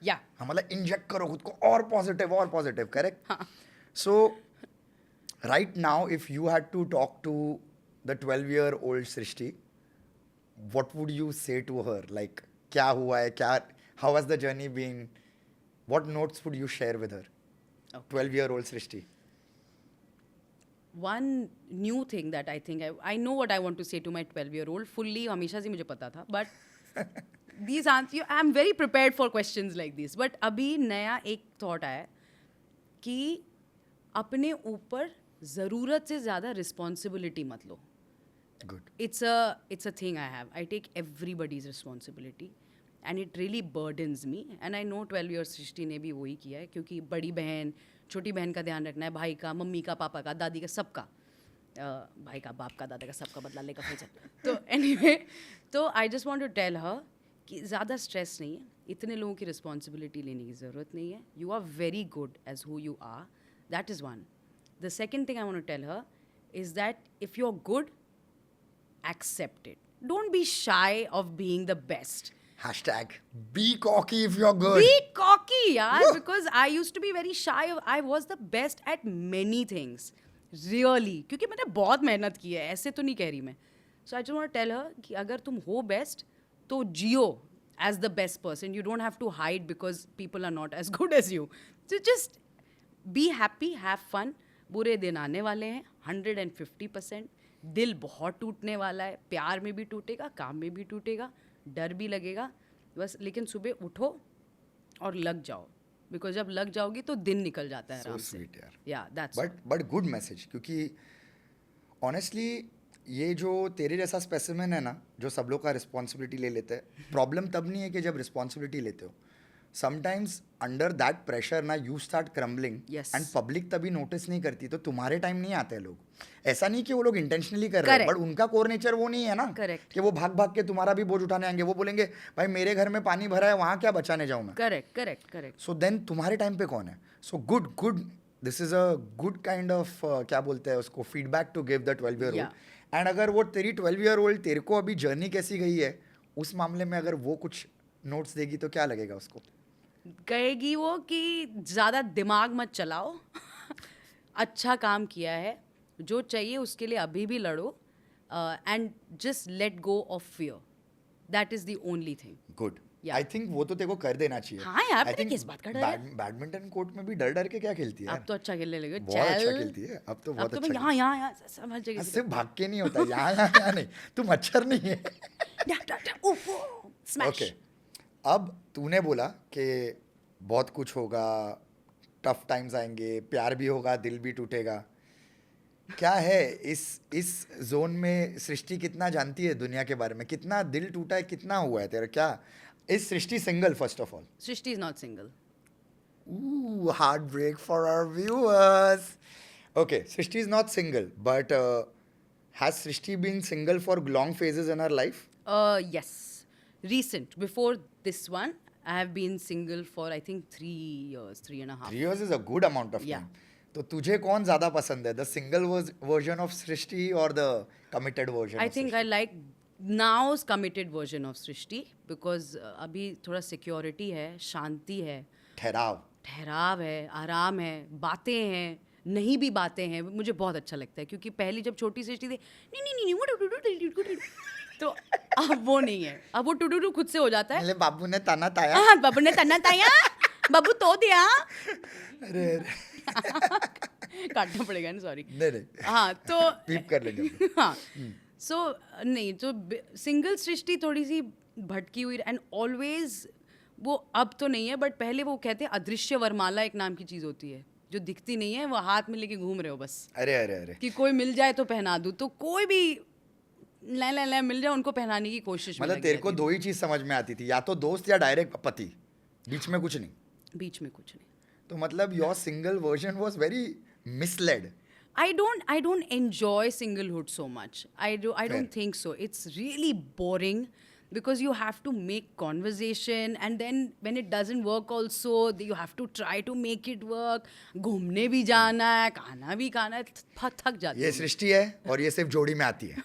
[SPEAKER 1] Yeah.
[SPEAKER 2] हाँ मतलब inject करो खुद को और positive, correct? So right now if you had to talk to the 12-year-old Srishti, what would you say to her? Like क्या हुआ है, क्या, how has the journey been, what notes would you share with her? 12-year-old Srishti.
[SPEAKER 1] One new thing that I think I know what I want to say to my 12-year-old fully, हमेशा से मुझे पता था, but these answers, I'm very prepared for questions like this, but अभी नया एक thought आया कि अपने ऊपर ज़रूरत से ज़्यादा responsibility मत लो.
[SPEAKER 2] Good.
[SPEAKER 1] It's a thing I have. I take everybody's responsibility and it really burdens me, and I know 12 years सृष्टि ने भी वही किया है क्योंकि बड़ी बहन, छोटी बहन का ध्यान रखना है, भाई का, मम्मी का, पापा का, दादी का, सबका, भाई का, बाप का, दादा का, सबका बदला लेकर फिर तो एनीवे, तो I just want to tell her कि ज़्यादा स्ट्रेस नहीं है, इतने लोगों की रिस्पॉन्सिबिलिटी लेने की ज़रूरत नहीं है. You are very good as who you are. That is one. The second thing I want to tell her is that if you are good, accept it. Don't be shy of being the best.
[SPEAKER 2] Hashtag be cocky if you're good.
[SPEAKER 1] Be cocky, yaar, because I used to be very shy. I was the best at many things. Really. क्योंकि मैंने बहुत मेहनत की है, ऐसे तो नहीं कह रही मैं. So I just want to tell her कि अगर तुम हो best, तो जियो as the best person. You don't have to hide because people are not as good as you. So just be happy, have fun. बुरे दिन आने वाले हैं 150%. दिल बहुत टूटने वाला है. प्यार में भी टूटेगा, काम में भी टूटेगा, डर भी लगेगा. बस लेकिन सुबह उठो और लग जाओ. बिकॉज जब लग जाओगी तो दिन निकल जाता है आराम से.
[SPEAKER 2] स्वीट यार.
[SPEAKER 1] या दैट्स
[SPEAKER 2] बट गुड मैसेज. क्योंकि ऑनेस्टली ये जो तेरे जैसा स्पेसिमेन है ना, जो सब लोग का रिस्पॉन्सिबिलिटी ले लेते हैं, प्रॉब्लम तब नहीं है कि जब रिस्पॉन्सिबिलिटी लेते हो. समटाइम्स अंडर दैट प्रेशर ना you start crumbling and public तभी नोटिस नहीं करती. तो तुम्हारे टाइम नहीं आते हैं लोग. ऐसा नहीं कि वो लोग इंटेंशनली कर रहे हैं, बट उनका कोर नेचर वो नहीं है ना.
[SPEAKER 1] करेक्ट.
[SPEAKER 2] कि वो भाग भाग के तुम्हारा भी बोझ उठाने आएंगे. वो बोलेंगे भाई मेरे घर में पानी भरा है, वहाँ क्या बचाने जाऊँ मैं.
[SPEAKER 1] करेक्ट.
[SPEAKER 2] सो देन तुम्हारे टाइम पे कौन है. So good this is a good kind of क्या बोलते हैं उसको, feedback to give the 12-year-old. एंड अगर वो तेरी 12-year-old तेरे को अभी जर्नी कैसी गई है उस मामले में अगर वो कुछ नोट्स देगी तो क्या लगेगा उसको.
[SPEAKER 1] कहेगी वो कि ज़्यादा दिमाग मत चलाओ. अच्छा काम किया है, जो चाहिए उसके लिए अभी भी लड़ो. And just let go of fear. That is the only thing.
[SPEAKER 2] Good. I think वो तो तेरे को कर देना चाहिए.
[SPEAKER 1] हाँ यार, मैंने किस बात का डर है.
[SPEAKER 2] बैडमिंटन कोर्ट में भी डर डर के क्या खेलती है.
[SPEAKER 1] अब तो अच्छा खेलने लगे.
[SPEAKER 2] बहुत अच्छा खेलती है. अब तो बहुत अच्छा.
[SPEAKER 1] यहाँ समझ जगह
[SPEAKER 2] सिर्फ भाग के नहीं होता. यहाँ नहीं. तू मच्छर नहीं है. ओके. अब तूने बोला कि बहुत कुछ होगा, टफ टाइम्स आएंगे, प्यार भी होगा, दिल भी टूटेगा. क्या है इस जोन में सृष्टि कितना जानती है दुनिया के बारे में. कितना दिल टूटा है, कितना हुआ है तेरा. क्या is Srishti single first of all.
[SPEAKER 1] Srishti is not single.
[SPEAKER 2] Heartbreak for our viewers. Okay, Srishti is not single, but has Srishti been single for long phases in her life.
[SPEAKER 1] Yes. Recent, before this one, I have been single for I think 3 years, 3.5.
[SPEAKER 2] 3 years is a good amount of time. तो तुझे कौन ज़्यादा पसंद है, the single version of Srishti or the committed version?
[SPEAKER 1] I think I like now's committed version of Srishti because अभी थोड़ा security है, शांति है, ठहराव है, आराम है, बातें हैं, नहीं भी बातें हैं. मुझे बहुत अच्छा लगता है क्योंकि पहली जब छोटी सृष्टि थी नहीं तो अब वो नहीं है. अब वो टुडू खुद से हो जाता है.
[SPEAKER 2] बाबू ने ताना ताया.
[SPEAKER 1] हाँ, बाबू ने ताना ताया. बाबू तो दिया.
[SPEAKER 2] अरे
[SPEAKER 1] काटना पड़ेगा ना. सॉरी.
[SPEAKER 2] नहीं.
[SPEAKER 1] हाँ तो
[SPEAKER 2] पीप कर लेंगे.
[SPEAKER 1] हाँ. सो नहीं, तो सिंगल सृष्टि थोड़ी सी भटकी हुई. एंड ऑलवेज वो अब तो नहीं है, बट पहले वो कहते हैं अदृश्य वरमाला एक नाम की चीज़ होती है जो दिखती नहीं है, वो हाथ में लेके घूम रहे हो बस.
[SPEAKER 2] अरे
[SPEAKER 1] कि कोई मिल जाए तो पहना दूँ. तो कोई भी ले मिल जाए उनको पहनाने की कोशिश.
[SPEAKER 2] मतलब तेरे को दो ही चीज समझ में आती थी, या तो दोस्त या डायरेक्ट पति. बीच में कुछ नहीं. तो मतलब your single version was very misled.
[SPEAKER 1] I don't enjoy singlehood so much. I don't think so. It's really boring because you have to make conversation and then when it doesn't work also you have to try to make it work. घूमने भी जाना है, खाना भी खाना है, थक जाती है.
[SPEAKER 2] ये सृष्टि है और ये सिर्फ जोड़ी में आती है.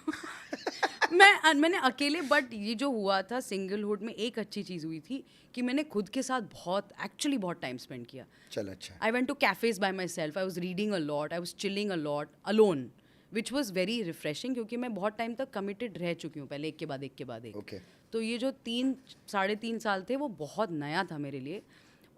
[SPEAKER 1] मैंने अकेले, बट ये जो हुआ था सिंगलहुड में, एक अच्छी चीज़ हुई थी कि मैंने खुद के साथ बहुत टाइम स्पेंड किया.
[SPEAKER 2] चल अच्छा.
[SPEAKER 1] I went to cafes by myself. I was reading a lot. I was chilling a lot alone, which was very refreshing क्योंकि मैं बहुत टाइम तक कमिटेड रह चुकी हूँ पहले, एक के बाद एक.
[SPEAKER 2] Okay.
[SPEAKER 1] तो ये जो 3-3.5 साल थे वो बहुत नया था मेरे लिए.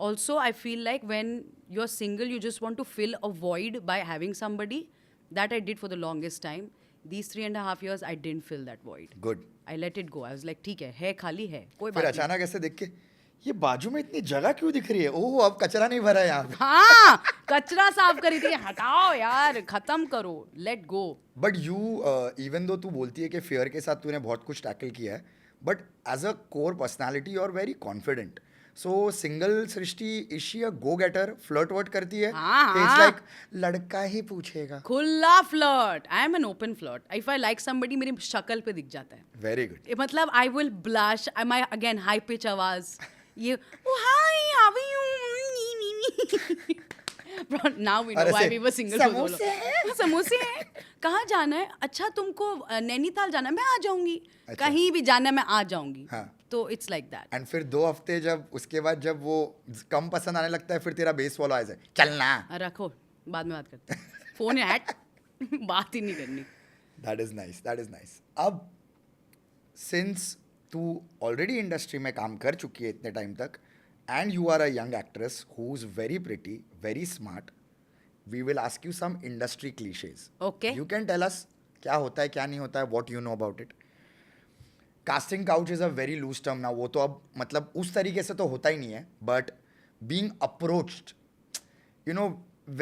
[SPEAKER 1] Also I feel like when you are single you just want to fill a void by having somebody. That I did for the longest time. These 3.5 years I didn't fill that void.
[SPEAKER 2] Good.
[SPEAKER 1] I let it go. I was like ठीक है खाली है, कोई
[SPEAKER 2] बात नहीं. फिर अचानक ऐसे देख के ये बाजू में इतनी जगह क्यों दिख रही है. ओह, अब कचरा नहीं भरा है यहाँ.
[SPEAKER 1] हाँ, कचरा साफ करी थी. हटाओ यार, खत्म करो, let go.
[SPEAKER 2] But you even though तू बोलती है कि फेयर के साथ तूने बहुत कुछ टैकल किया है, but as a core personality you are very confident. So single Srishti, is she a go getter? Flirt वर्ट करती है? इट्स लाइक लड़का ही पूछेगा.
[SPEAKER 1] खुला flirt. I am an open flirt. If I like somebody मेरी शक्ल पे दिख जाता है.
[SPEAKER 2] Very good.
[SPEAKER 1] मतलब I will blush. My again high pitch आवाज. ये oh hi how are you Bro, now we know
[SPEAKER 2] अरे
[SPEAKER 1] why
[SPEAKER 2] से,
[SPEAKER 1] we were single for so long.
[SPEAKER 2] समोसे हैं?
[SPEAKER 1] समोसे हैं कहाँ जाना है अच्छा तुमको नैनीताल जाना है मैं आ जाऊंगी
[SPEAKER 2] अच्छा।
[SPEAKER 1] कहीं भी जाना है मैं आ जाऊंगी
[SPEAKER 2] हाँ।
[SPEAKER 1] तो इट्स लाइक दैट
[SPEAKER 2] एंड फिर 2 हफ्ते जब उसके बाद जब वो कम पसंद आने लगता है फिर तेरा बेस फॉलो आ जाए चलना
[SPEAKER 1] रखो बाद में बात करते हैं फोन या हैट बात ही नहीं करनी
[SPEAKER 2] that is nice that is nice अब सिंस तू ऑलरेडी इंडस्ट्री में काम कर चुकी है इतने टाइम तक and you are a young actress who is very pretty very smart we will ask you some industry cliches
[SPEAKER 1] Okay.
[SPEAKER 2] You can tell us क्या होता है क्या नहीं होता है what you know about it casting couch is a very loose term ना वो तो अब मतलब उस तरीके से तो होता ही नहीं है but being approached you know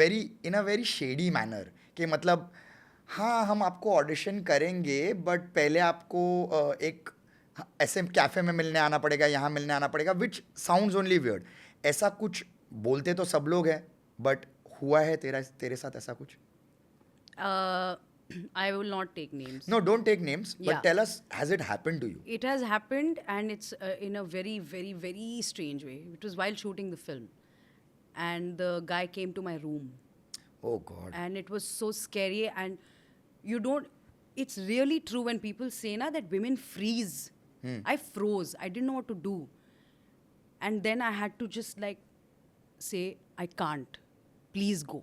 [SPEAKER 2] very in a very shady manner कि मतलब हाँ हम आपको ऑडिशन करेंगे बट पहले आपको एक ऐसे कैफ़े में मिलने आना पड़ेगा यहाँ मिलने आना पड़ेगा विच साउंड्स ओनली वियर्ड ऐसा कुछ बोलते तो सब लोग हैं बट हुआ है तेरे साथ ऐसा कुछ
[SPEAKER 1] I will not take names.
[SPEAKER 2] No don't take names but
[SPEAKER 1] Yeah.
[SPEAKER 2] Tell us has it happened to you
[SPEAKER 1] It has happened, and it's in a very, very, very strange way. It was while shooting the film, and the guy came to my room,
[SPEAKER 2] oh God
[SPEAKER 1] and it was so scary. And you don't. It's really true when people say na that women freeze. I froze. I didn't know what to do, and then I had to just like say, I can't. Please go.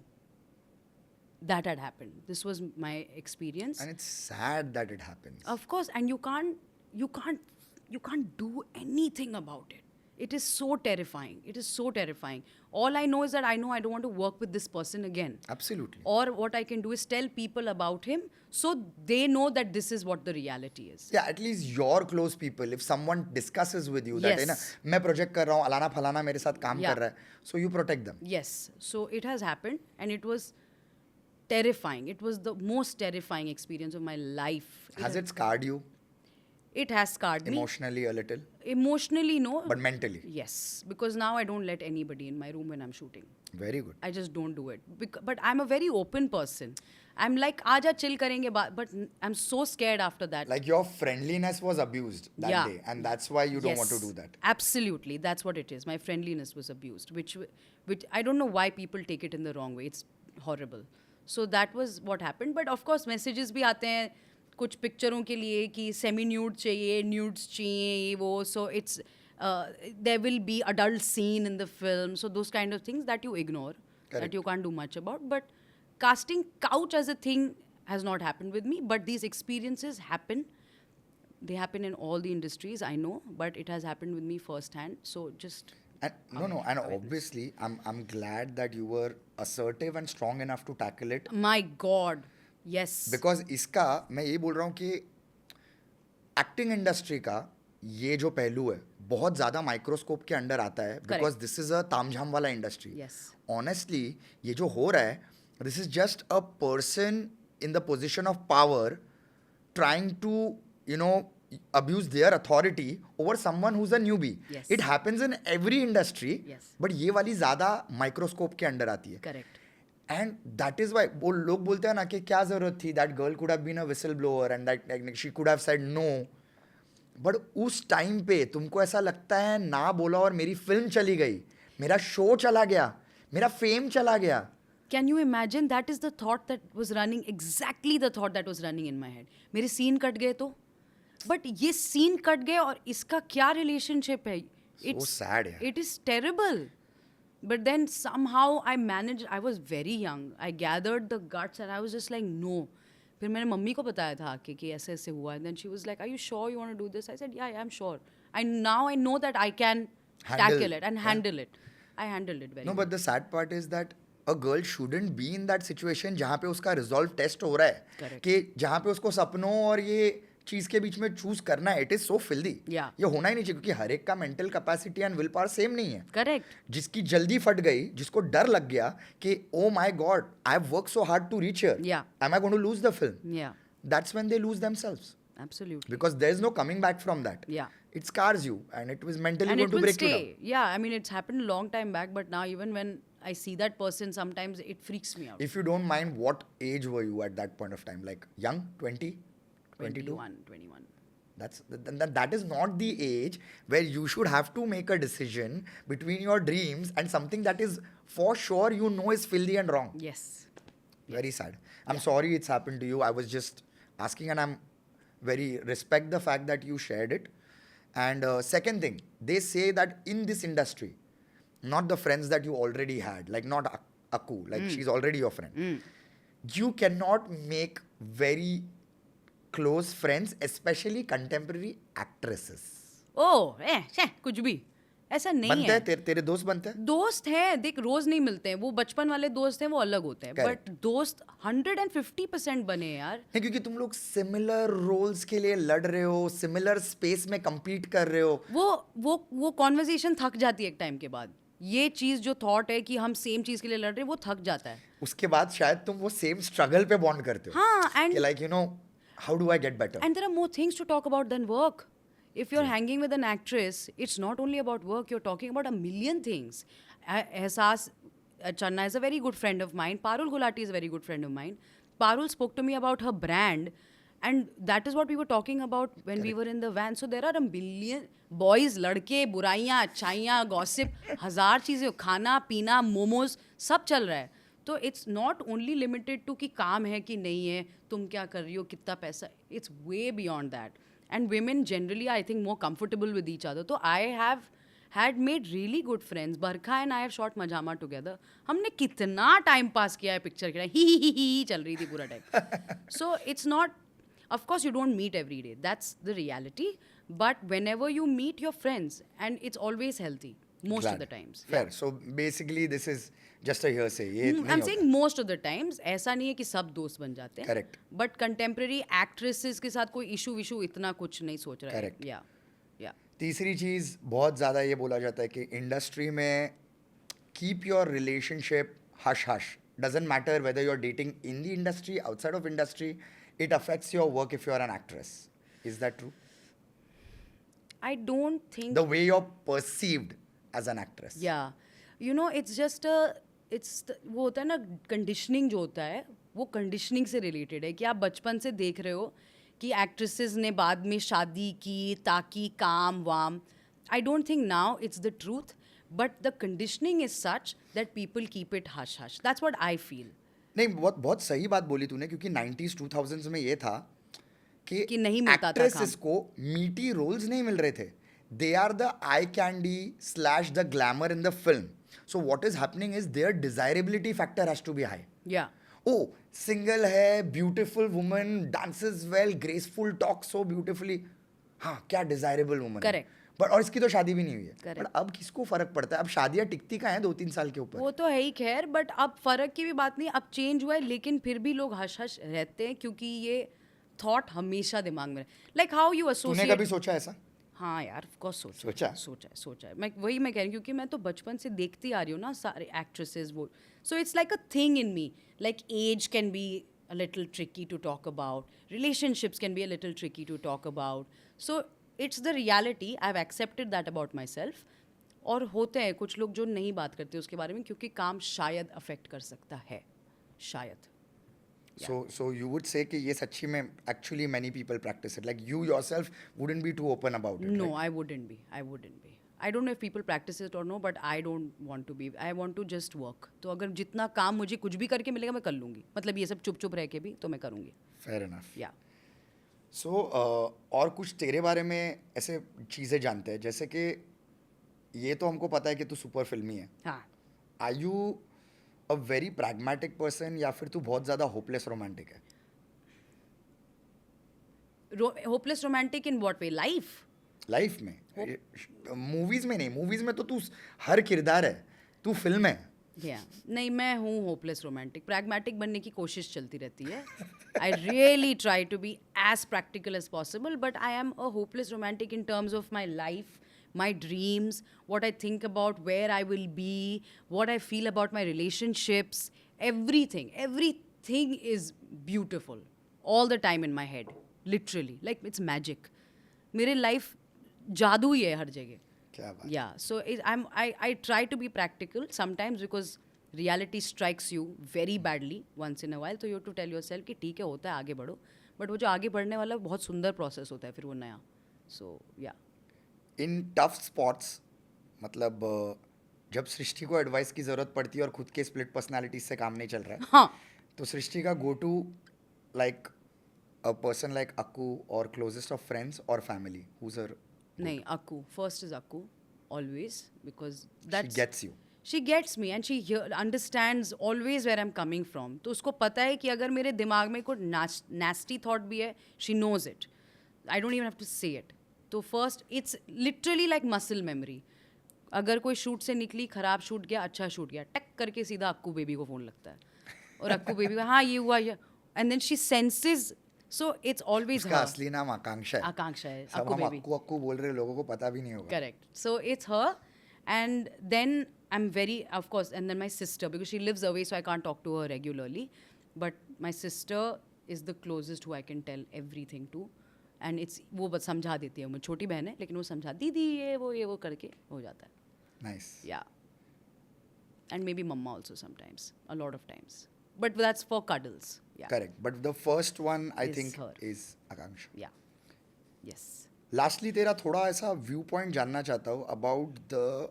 [SPEAKER 1] That had happened. This was my experience.
[SPEAKER 2] and it's sad that it happens
[SPEAKER 1] Of course, and you can't do anything about it. It is so terrifying. It is so terrifying. All I know is that I know I don't want to work with this person again.
[SPEAKER 2] absolutely
[SPEAKER 1] Or what I can do is tell people about him so they know that this is what the reality is.
[SPEAKER 2] yeah at least your close people if someone discusses with you that है ना
[SPEAKER 1] Yes.
[SPEAKER 2] मैं project कर रहा हूँ Alana फलाना मेरे साथ काम
[SPEAKER 1] Yeah.
[SPEAKER 2] कर रहा है so you protect them
[SPEAKER 1] Yes. So it has happened, and it was terrifying. It was the most terrifying experience of my life.
[SPEAKER 2] has it scarred you
[SPEAKER 1] It has scarred me.
[SPEAKER 2] emotionally a little
[SPEAKER 1] Emotionally, no.
[SPEAKER 2] but mentally
[SPEAKER 1] Yes, because now I don't let anybody in my room when I'm shooting.
[SPEAKER 2] very good
[SPEAKER 1] I just don't do it. But I'm a very open person. I'm like, आजा chill करेंगे but I'm so scared after that.
[SPEAKER 2] like your friendliness was abused that
[SPEAKER 1] Yeah.
[SPEAKER 2] day and that's why you don't want to
[SPEAKER 1] Yes,
[SPEAKER 2] do that
[SPEAKER 1] Absolutely, that's what it is. My friendliness was abused, which I don't know why people take it in the wrong way. It's horrible. So that was what happened. But of course, messages भी आते हैं कुछ पिक्चरों के लिए कि semi nude चाहिए nudes चाहिए ये वो so it's there will be adult scene in the film so those kind of things that you ignore
[SPEAKER 2] Correct.
[SPEAKER 1] That you can't do much about but casting couch as a thing has not happened with me but these experiences happen. They happen in all the industries, I know, but it has happened with me firsthand. So just
[SPEAKER 2] and no and obviously I'm glad that you were assertive and strong enough to tackle it
[SPEAKER 1] my God, yes.
[SPEAKER 2] Because इसका मैं ये बोल रहा हूँ कि acting industry का ये जो पहलू है बहुत ज़्यादा माइक्रोस्कोप के अंडर आता है बिकॉज दिस इज अ तामझाम वाला इंडस्ट्री
[SPEAKER 1] Yes.
[SPEAKER 2] ऑनेस्टली ये जो हो रहा है this is just a person in the position of power trying to you know abuse their authority over someone who's a newbie.
[SPEAKER 1] Yes.
[SPEAKER 2] It happens in every industry.
[SPEAKER 1] Yes.
[SPEAKER 2] But ये वाली ज़्यादा microscope के under आती है.
[SPEAKER 1] Correct.
[SPEAKER 2] And that is why वो लोग बोलते हैं ना कि क्या जरूरत थी that girl could have been a whistleblower and that she could have said no but उस टाइम पे तुमको ऐसा लगता है ना बोला और मेरी फिल्म चली गई मेरा शो चला गया मेरा फेम चला गया
[SPEAKER 1] Can you imagine? That is the thought that was running, exactly the thought that was running in my head. मेरे सीन कट गए तो बट ये सीन कट गए और इसका क्या रिलेशनशिप है
[SPEAKER 2] So sad, यार.
[SPEAKER 1] It is terrible. But then somehow I managed. I was very young. I gathered the guts and I was just like, no. फिर मैंने मम्मी को बताया था कि ऐसे ऐसे हुआ. And then she was like, are you sure you want to do this? I said, yeah, I'm sure. Now I know that I can tackle it and handle it. I handled it very
[SPEAKER 2] no
[SPEAKER 1] well.
[SPEAKER 2] But the sad part is that a girl shouldn't be in that situation जहाँ पे उसका resolve test हो रहा है
[SPEAKER 1] Correct.
[SPEAKER 2] कि जहाँ पे उसको सपनों और ये चीज के बीच में चूज करना है it is so filthy
[SPEAKER 1] Yeah.
[SPEAKER 2] ये होना ही नहीं चाहिए क्योंकि हर एक का mental capacity and will power same नहीं है
[SPEAKER 1] Correct.
[SPEAKER 2] जिसकी जल्दी फट गई जिसको डर लग गया कि oh my God I have work so hard to reach here
[SPEAKER 1] Yeah.
[SPEAKER 2] Am I going to lose the film
[SPEAKER 1] Yeah,
[SPEAKER 2] that's when they lose themselves
[SPEAKER 1] absolutely.
[SPEAKER 2] because there is no coming back from that
[SPEAKER 1] Yeah.
[SPEAKER 2] it scars you and it was mentally
[SPEAKER 1] And
[SPEAKER 2] going
[SPEAKER 1] it
[SPEAKER 2] to
[SPEAKER 1] will
[SPEAKER 2] break you
[SPEAKER 1] stay.
[SPEAKER 2] down
[SPEAKER 1] Yeah, I mean, it's happened a long time back, but now even when I see that person, sometimes it freaks me out.
[SPEAKER 2] if you don't mind what age were you at that point of time like young 20 22
[SPEAKER 1] 21, 21.
[SPEAKER 2] that is not the age where you should have to make a decision between your dreams and something that is for sure you know is filthy and wrong.
[SPEAKER 1] Yes.
[SPEAKER 2] Very sad. I'm sorry it's happened to you. I was just asking, and I'm very respect the fact that you shared it. And second thing, they say that in this industry, not the friends that you already had, like not Aku, like she's already your friend. You cannot make very close friends, especially contemporary actresses.
[SPEAKER 1] ओह कुछ भी ऐसा नहीं
[SPEAKER 2] बनते
[SPEAKER 1] है.
[SPEAKER 2] हैं तेरे दोस्त बनते हैं.
[SPEAKER 1] दोस्त हैं, देख रोज नहीं मिलते हैं, वो बचपन वाले दोस्त हैं, वो अलग होते हैं,
[SPEAKER 2] Correct.
[SPEAKER 1] बट दोस्त 150% बने हैं यार.
[SPEAKER 2] नहीं, क्योंकि तुम लोग सिमिलर रोल्स के लिए लड़ रहे हो, सिमिलर स्पेस में compete कर रहे हो.
[SPEAKER 1] वो कॉन्वर्जेशन थक जाती है एक टाइम के बाद. ये चीज जो थॉट है कि हम सेम चीज के लिए लड़ रहे हैं, वो थक जाता है.
[SPEAKER 2] उसके बाद शायद तुम वो सेम स्ट्रगल पे बॉन्ड करते हो.
[SPEAKER 1] हाँ, and
[SPEAKER 2] कि like you know how do I get better.
[SPEAKER 1] and there are more things to talk about than work. If you're hanging with an actress, it's not only about work, you're talking about a million things. Ehsas Channa is a very good friend of mine. Parul Gulati is a very good friend of mine. Parul spoke to me about her brand, and that is what we were talking about when we were in the van. So there are a million boys, लड़के, बुराइयाँ, अच्छाइयाँ, gossip, हजार चीज़ें, खाना पीना, मोमोज, सब चल रहा है. तो it's not only limited to कि काम है कि नहीं है, तुम क्या कर रही हो, कितना पैसा. It's way beyond that. And women generally, I think, more comfortable with each other. So I have had made really good friends. Barkha and I have shot Majama together. हमने कितना time pass किया है picture के लिए, ही चल रही थी पूरा time. So it's not, of course you don't meet every day. That's the reality. But whenever you meet your friends, and it's always healthy, most of the times.
[SPEAKER 2] Fair. So basically this is just a hearsay. ये नहीं
[SPEAKER 1] I'm
[SPEAKER 2] होता.
[SPEAKER 1] saying most of the times. ऐसा नहीं है कि सब दोस्त बन जाते हैं.
[SPEAKER 2] Correct.
[SPEAKER 1] But contemporary actresses के साथ कोई issue विशू इतना कुछ नहीं सोच रहा है.
[SPEAKER 2] Correct.
[SPEAKER 1] Yeah.
[SPEAKER 2] तीसरी चीज़ बहुत ज़्यादा ये बोला जाता है कि इंडस्ट्री में keep your relationship hush hush. Doesn't matter whether you're dating in the industry, outside of industry, it affects your work if you're an actress. Is that true?
[SPEAKER 1] I don't think.
[SPEAKER 2] The way you're perceived as an actress.
[SPEAKER 1] Yeah. You know, it's just वो होता है ना, conditioning जो होता है वो conditioning से related है कि आप बचपन से देख रहे हो कि एक्ट्रेसेस ने बाद में शादी की ताकि काम वाम. I don't think now it's the truth, but the conditioning is such that people keep it hush hush. That's what I feel.
[SPEAKER 2] नहीं, बहुत बहुत सही बात बोली तूने, क्योंकि 90s 2000s में ये था
[SPEAKER 1] कि नहीं मिलता था
[SPEAKER 2] एक्ट्रेसेस को मीटी रोल्स नहीं मिल रहे थे. They are the eye candy / the glamour in the film. So what is happening is their desirability factor has to be high.
[SPEAKER 1] या
[SPEAKER 2] ओ सिंगल है, beautiful woman, dances well, graceful, talk so beautifully. हाँ, क्या desirable woman.
[SPEAKER 1] Correct.
[SPEAKER 2] But और इसकी तो शादी भी नहीं हुई है.
[SPEAKER 1] Correct.
[SPEAKER 2] बट अब किसको फर्क पड़ता है? अब शादियां टिकती का है 2-3 साल के ऊपर.
[SPEAKER 1] वो तो है ही खैर, बट अब फर्क की भी बात नहीं, अब चेंज हुआ है, लेकिन फिर भी लोग हश हश रहते हैं क्योंकि ये थॉट हमेशा दिमाग में. लाइक हाउ यू
[SPEAKER 2] तूने
[SPEAKER 1] एसोसिएट.
[SPEAKER 2] कभी सोचा ऐसा?
[SPEAKER 1] हाँ यार, ऑफ कोर्स
[SPEAKER 2] सोचा?
[SPEAKER 1] सोचा है. मैं वही मैं कह रही हूँ क्योंकि मैं तो बचपन से देखती आ रही हूँ ना सारे एक्ट्रेसेस वो. So it's like a thing in me. Like age can be a little tricky to talk about. Relationships can be a little tricky to talk about. So it's the reality. I've accepted that about myself. और होते हैं कुछ लोग जो नहीं बात करते उसके बारे में क्योंकि काम शायद अफेक्ट कर सकता है, शायद.
[SPEAKER 2] So you would say कि ये सच्ची में actually many people practice it. Like you yourself wouldn't be too open about it.
[SPEAKER 1] No,
[SPEAKER 2] right?
[SPEAKER 1] I wouldn't be. I don't know if people practice it or no, but I don't want to be. I want to just work. तो अगर जितना काम मुझे कुछ भी करके मिलेगा मैं कर लूँगी. मतलब ये सब चुप चुप रह के भी तो मैं करूँगी.
[SPEAKER 2] Fair enough.
[SPEAKER 1] Yeah.
[SPEAKER 2] So और कुछ तेरे बारे में ऐसे चीज़ें जानते हैं, जैसे कि ये तो हमको पता है कि तू सुपर फिल्मी है.
[SPEAKER 1] हाँ.
[SPEAKER 2] Are you a very pragmatic person या फिर तू बहुत ज़्यादा hopeless romantic है?
[SPEAKER 1] Hopeless romantic in what way? Life?
[SPEAKER 2] Life में, मूवीज में नहीं. मूवीज में तो तू हर किरदार है, तू फिल्म है.
[SPEAKER 1] नहीं, मैं हूँ होपलेस रोमांटिक. प्रैग्मेटिक बनने की कोशिश चलती रहती है. I really try to be as practical as possible, but I am a hopeless romantic in terms of my life, my dreams, what I think about where I will be, what I feel about my relationships, everything is beautiful all the time in my head, literally, like it's magic. मेरे life जादू ही है हर जगह.
[SPEAKER 2] क्या बात.
[SPEAKER 1] Yeah, so I try to be practical sometimes because reality strikes you very badly once in a while, so you have to tell yourself कि ठीक है, होता है, आगे बढ़ो. बट वो जो आगे बढ़ने वाला बहुत सुंदर प्रोसेस होता है फिर वो नया. सो या.
[SPEAKER 2] इन टफ स्पॉट्स मतलब जब सृष्टि को एडवाइस की ज़रूरत पड़ती है और खुद के स्प्लिट पर्सनालिटीज से काम नहीं चल रहा है,
[SPEAKER 1] हाँ.
[SPEAKER 2] तो सृष्टि का go to like a person like Akku और क्लोजेस्ट ऑफ फ्रेंड्स और फैमिली हुज हर
[SPEAKER 1] नहीं, Akku. First is Akku, always, because
[SPEAKER 2] she
[SPEAKER 1] that's
[SPEAKER 2] gets you.
[SPEAKER 1] she gets me and she understands always where I'm coming from. तो उसको पता है कि अगर मेरे दिमाग में कोई nasty thought भी है, she knows it. I don't even have to say it. तो first, it's literally like muscle memory. अगर कोई शूट से निकली, खराब शूट गया, अच्छा शूट गया, टक करके सीधा अक्कू बेबी को फ़ोन लगता है. और अक्कू बेबी का हाँ ये हुआ ये, and then she senses. So it's always
[SPEAKER 2] उसका
[SPEAKER 1] her.
[SPEAKER 2] असली नाम आकांक्षा है.
[SPEAKER 1] आकांक्षा है,
[SPEAKER 2] सब
[SPEAKER 1] अक्कू
[SPEAKER 2] हम
[SPEAKER 1] बेबी.
[SPEAKER 2] अक्कू अक्कू बोल रहे हैं, लोगों को पता भी नहीं होगा.
[SPEAKER 1] Correct. So it's her, and then I'm very, of course, and then my sister, because she lives away, so I can't talk to her regularly. But my sister is the closest who I can tell everything to, and it's वो बस समझा देती है. मुझे छोटी बहन है, लेकिन वो समझा दीदी ये वो करके हो जाता है.
[SPEAKER 2] Nice.
[SPEAKER 1] Yeah. And maybe mama also sometimes, a lot of times. But that's for cuddles. Yeah.
[SPEAKER 2] Correct. But the first one I
[SPEAKER 1] Is
[SPEAKER 2] think
[SPEAKER 1] her.
[SPEAKER 2] is Akanksha.
[SPEAKER 1] Yeah. Yes.
[SPEAKER 2] Lastly तेरा थोड़ा ऐसा व्यू पॉइंट जानना चाहता हूँ about the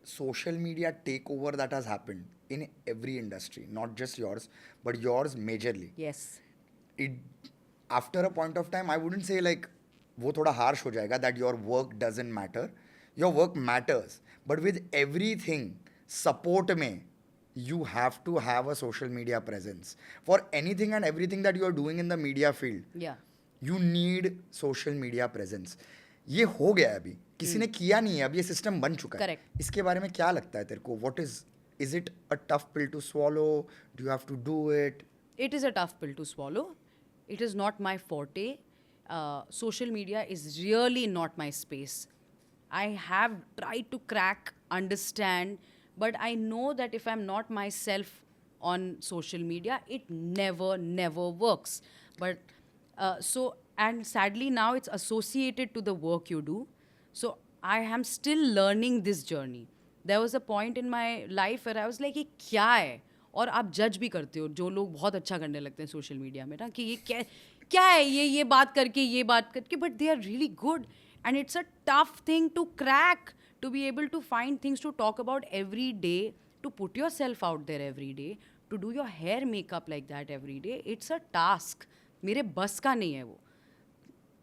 [SPEAKER 2] social media take over that has happened in every industry, not just yours but yours majorly.
[SPEAKER 1] Yes.
[SPEAKER 2] It after a point of time I wouldn't say like वो थोड़ा harsh हो जाएगा that your work doesn't matter. Your work matters, but with every thing support में you have to have a social media presence for anything and everything that you are doing in the media field.
[SPEAKER 1] Yeah.
[SPEAKER 2] You need social media presence. ये हो गया है अभी, किसी ने किया नहीं है, अब ये सिस्टम बन चुका है.
[SPEAKER 1] Correct.
[SPEAKER 2] इसके बारे में क्या लगता है तेरे को? What is it a tough pill to swallow? Do you have to do it?
[SPEAKER 1] It is a tough pill to swallow. It is not my forte. Social media is really not my space. I have tried to crack, understand, but I know that if I'm not myself on social media, it never works. But and sadly now it's associated to the work you do. So I am still learning this journey. There was a point in my life where I was like, ये क्या है? और आप जज भी करते हो जो लोग बहुत अच्छा करने लगते हैं सोशल मीडिया में ना, कि ये क्या है ये बात करके, but they are really good. And it's a tough thing to crack, to be able to find things to talk about every day, to put yourself out there every day, to do your hair makeup like that every day. It's a task. मेरे बस का नहीं है वो.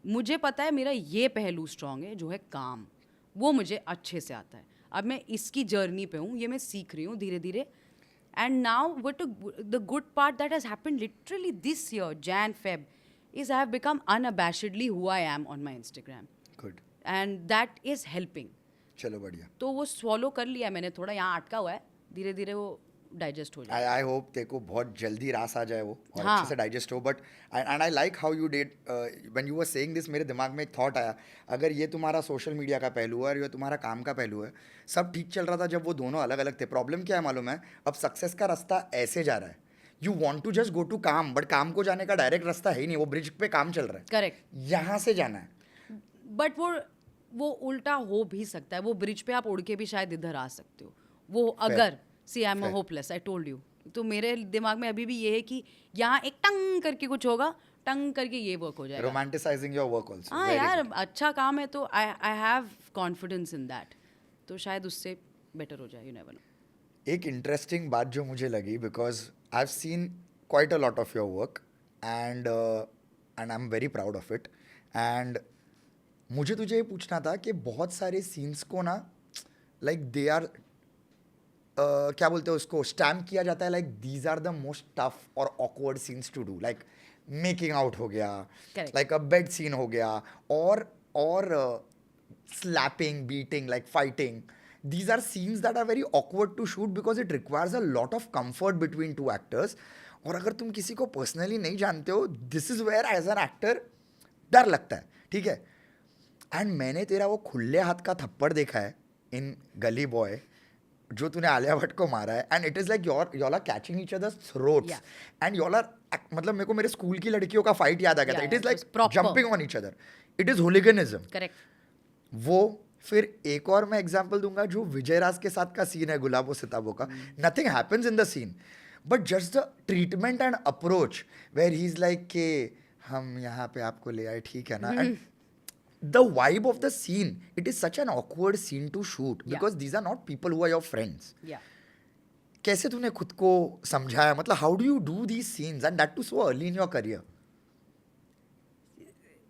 [SPEAKER 1] मुझे पता है मेरा ये पहलू स्ट्रांग है जो है काम, वो मुझे अच्छे से आता है. अब मैं इसकी जर्नी पे हूँ, ये मैं सीख रही हूँ धीरे धीरे. And now what the good part that has happened literally this year, Jan Feb, is I have become unabashedly who I am on my Instagram.
[SPEAKER 2] Good.
[SPEAKER 1] And that is helping.
[SPEAKER 2] चलो बढ़िया.
[SPEAKER 1] तो वो स्वॉलो कर लिया मैंने, थोड़ा यहाँ अटका हुआ है, धीरे धीरे वो डाइजेस्ट हो जाए.
[SPEAKER 2] आई होप तेरे को बहुत जल्दी रास आ जाए वो और
[SPEAKER 1] हाँ.
[SPEAKER 2] अच्छे से डाइजेस्ट हो. But and I like how you did when you were saying this. मेरे दिमाग में एक थॉट आया, अगर ये तुम्हारा सोशल मीडिया का पहलू है और ये तुम्हारा काम का पहलू है, सब ठीक चल रहा था जब वो दोनों अलग अलग थे. प्रॉब्लम क्या है मालूम है? अब सक्सेस का रास्ता ऐसे जा रहा है, you want to just go to काम, बट काम को जाने का डायरेक्ट रास्ता है ही नहीं, वो ब्रिज पे काम चल रहा है.
[SPEAKER 1] करेक्ट.
[SPEAKER 2] यहाँ से जाना है.
[SPEAKER 1] बट वो उल्टा हो भी सकता है. वो ब्रिज पे आप उड़ के भी शायद इधर आ सकते हो. वो अगर see I am hopeless, I told you. तो मेरे दिमाग में अभी भी ये है कि यहाँ एक टंग करके कुछ होगा, टंग करके ये वर्क हो जाएगा.
[SPEAKER 2] Romanticising your work also.
[SPEAKER 1] हाँ यार, अच्छा काम है तो I have confidence in that, तो शायद उससे बेटर हो जाए. You never know.
[SPEAKER 2] एक इंटरेस्टिंग बात जो मुझे लगी, because I have seen quite a lot of your work and I am very proud of it. And मुझे तुझे ये पूछना था कि बहुत सारे सीन्स को ना लाइक दे आर क्या बोलते हैं उसको, स्टैम्प किया जाता है like these are the most tough और awkward scenes to do. Like making out हो गया, लाइक अ बेड सीन हो गया, और slapping, beating, like fighting. These are scenes that are very awkward to shoot because it requires a lot of comfort between two actors. और अगर तुम किसी को पर्सनली नहीं जानते हो, this is where as an actor डर लगता है. ठीक है. एंड मैंने तेरा वो खुले हाथ का थप्पड़ देखा है इन गली बॉय, जो तूने आलिया भट्ट को मारा है. And it is like your are catching each others throats and your are, मतलब मेरे को मेरे स्कूल की लड़कियों का फाइट याद आ गया था. It is like jumping on each other. It is hooliganism.
[SPEAKER 1] Correct.
[SPEAKER 2] वो फिर एक और मैं एग्जांपल दूंगा, जो विजय राज के साथ का सीन है गुलाबो सिताबो का. Nothing happens in the scene, but just the treatment and approach where he's like के हम यहाँ पे आपको ले आए ठीक है ना, and the vibe of the scene, it is such an awkward scene to shoot because these are not people who are your friends.
[SPEAKER 1] Yeah.
[SPEAKER 2] कैसे तूने खुद को समझाया, मतलब how do you do these scenes and that too so early in your career?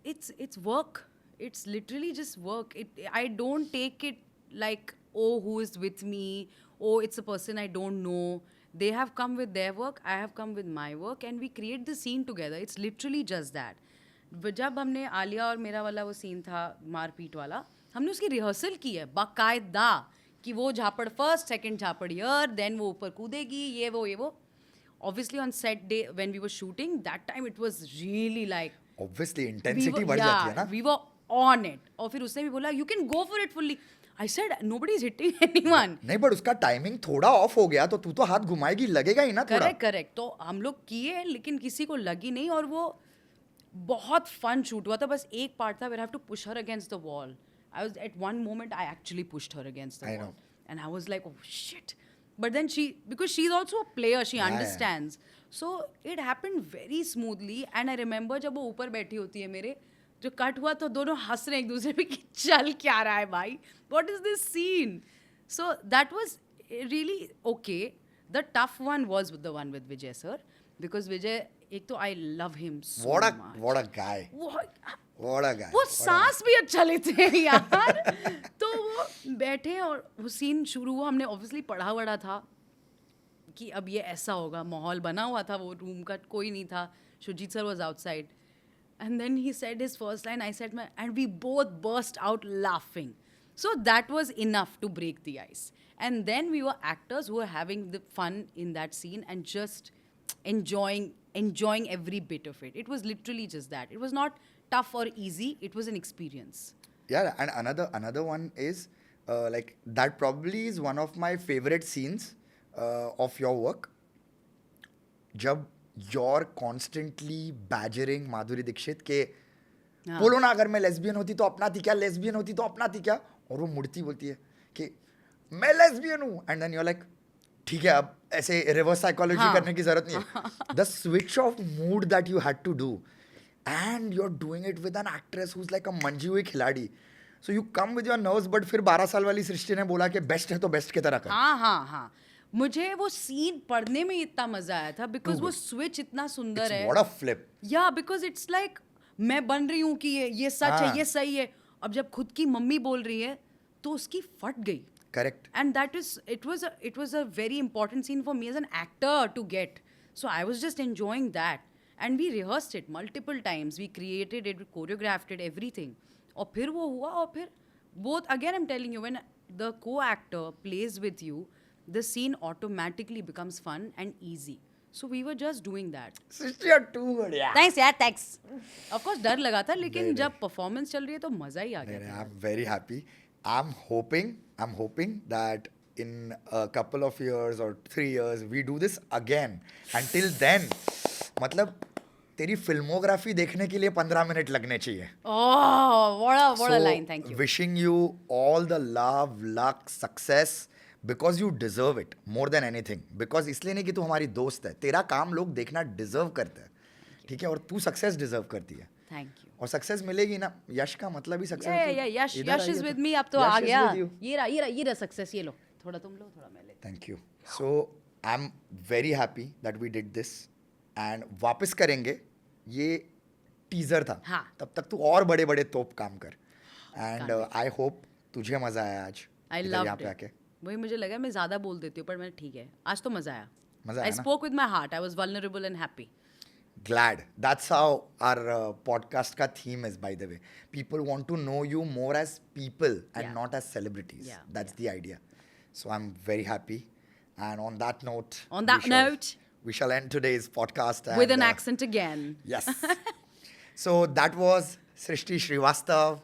[SPEAKER 1] It's work. It's literally just work. I don't take it like, oh, who is with me? Oh, it's a person I don't know. They have come with their work, I have come with my work, and we create the scene together. It's literally just that. जब हमने आलिया और मेरा वाला वो scene था मारपीट वाला, हमने उसकी रिहर्सल की है बाकायदा कि वो झापड़ फर्स्ट, सेकंड झापड़ ईयर, देन वो ऊपर कूदेगी, ये वो. Obviously on set day when we were shooting, that time it was really like
[SPEAKER 2] Obviously intensity बढ़ जाती है ना.
[SPEAKER 1] we were on it. और फिर उसने भी बोला you can go for it fully. I said nobody is hitting anyone.
[SPEAKER 2] नहीं, but उसका टाइमिंग थोड़ा ऑफ हो गया तो तू तो हाथ घुमाएगी, लगेगा ही ना थोड़ा.
[SPEAKER 1] करेक्ट. तो हम लोग किए लेकिन किसी को लगी नहीं और वो बहुत फन शूट हुआ था. बस एक पार्ट था where I have to push her against the wall. I was at one moment I actually pushed her against the
[SPEAKER 2] I
[SPEAKER 1] wall.
[SPEAKER 2] know.
[SPEAKER 1] And I was like, oh shit. But then because she's also a player, she understands. So it happened very smoothly. And I remember जब वो ऊपर बैठी होती है मेरे, जो cut हुआ तो दोनों हंस रहे हैं एक दूसरे पे कि चल क्या रहा है भाई, what is this scene? So that was really okay. The tough one was the one with Vijay sir, because Vijay, एक तो I love him so
[SPEAKER 2] What
[SPEAKER 1] much.
[SPEAKER 2] a guy.
[SPEAKER 1] वो
[SPEAKER 2] What a guy.
[SPEAKER 1] वो सांस भी अच्छा लेते हैं यार. तो वो बैठे और वो सीन शुरू हुआ, हमने ऑब्वियसली पढ़ा वढ़ा था कि अब ये ऐसा होगा, माहौल बना हुआ था, वो रूम का कोई नहीं था, Surjit sir was outside. And then he said his first line, I said my, and we both burst out laughing. So that was enough to break the ice. And then we were actors who were having the fun in that scene and just enjoying every bit of it. It was literally just that. It was not tough or easy. It was an experience.
[SPEAKER 2] Yeah, and another one is like that probably is one of my favorite scenes of your work. जब you're constantly badgering Madhuri Dixit के बोलो ना अगर मैं lesbian होती तो अपनाती क्या, लेस्बियन होती तो अपनाती क्या, और वो मुड़ती बोलती है कि मैं लेस्बियन हूँ, and then you are like ठीक है अब ऐसे रिवर्स साइकोलॉजी करने की जरूरत नहीं है. The switch off mood that you had to do and you are doing it with an actress who is like a मंजी हुई खिलाड़ी. So you come with your nerves, but फिर 12 साल वाली सृष्टि ने बोला कि बेस्ट है तो बेस्ट की तरह कर.
[SPEAKER 1] हाँ. मुझे वो सीन पढ़ने में इतना मजा आया था बिकॉज वो स्विच इतना सुंदर है.
[SPEAKER 2] What a flip.
[SPEAKER 1] या बिकॉज इट्स लाइक मैं बन रही हूँ कि ये सच है, ये सही है. अब जब खुद की मम्मी बोल रही है तो उसकी फट गई.
[SPEAKER 2] Correct.
[SPEAKER 1] And that is, it was a very important scene for me as an actor to get. So I was just enjoying that. And we rehearsed it multiple times. We created it, we choreographed it, everything. और फिर वो हुआ और फिर both, again I'm telling you, when the co-actor plays with you, the scene automatically becomes fun and easy. So we were just doing that.
[SPEAKER 2] Sister, you're too good. Yeah.
[SPEAKER 1] Thanks यार, thanks. Of course डर लगा था लेकिन जब performance चल रही है तो मजा ही आ गया.
[SPEAKER 2] I'm very happy. I'm hoping that in a couple of years or 3 years we do this again. Until then, मतलब तेरी फिल्मोग्राफी देखने के लिए 15 मिनट लगने चाहिए.
[SPEAKER 1] Oh, what a line, thank you.
[SPEAKER 2] Wishing you all the love, luck, success because you deserve it more than anything. Because इसलिए नहीं कि तू हमारी दोस्त है, तेरा काम लोग देखना डिजर्व करते हैं, ठीक है, और तू सक्सेस डिजर्व करती है.
[SPEAKER 1] Thank you.
[SPEAKER 2] और सक्सेस मिलेगी ना, यश का मतलब ही success.
[SPEAKER 1] Yeah, Yash is with me. अब तो आ गया. ये रहा सक्सेस. ये लो, थोड़ा तुम लो, थोड़ा मैं ले.
[SPEAKER 2] Thank you. So I'm very happy that we did this and वापस करेंगे. ये टीजर था.
[SPEAKER 1] हाँ.
[SPEAKER 2] तब तक तू और बड़े बड़े तोप काम कर. And I hope तुझे मजा आया आज.
[SPEAKER 1] I
[SPEAKER 2] यहाँ
[SPEAKER 1] loved
[SPEAKER 2] पे
[SPEAKER 1] it.
[SPEAKER 2] आके.
[SPEAKER 1] वही मुझे लगा मैं ज्यादा बोल देती हूँ पर मैं ठीक है. आज तो मजा आया.
[SPEAKER 2] मजा
[SPEAKER 1] I
[SPEAKER 2] आया ना?
[SPEAKER 1] spoke with my heart. I was vulnerable and happy.
[SPEAKER 2] Glad. That's how our podcast ka theme is, by the way. People want to know you more as people and
[SPEAKER 1] Yeah.
[SPEAKER 2] not as celebrities.
[SPEAKER 1] Yeah,
[SPEAKER 2] That's the idea. So I'm very happy. And on that note, we shall end today's podcast. And,
[SPEAKER 1] With an accent again.
[SPEAKER 2] Yes. So that was Srishti Srivastav,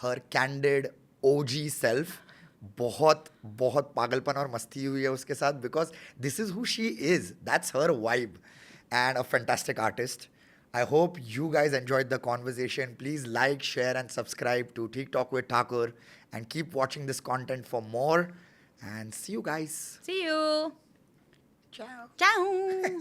[SPEAKER 2] her candid OG self. बहुत बहुत पागलपन और मस्ती हुई है उसके साथ because this is who she is. That's her vibe. And a fantastic artist. I hope you guys enjoyed the conversation. Please like, share, and subscribe to TikTok with Thakur and keep watching this content for more. And see you guys.
[SPEAKER 1] See you.
[SPEAKER 2] चाओ।
[SPEAKER 1] चाहूँ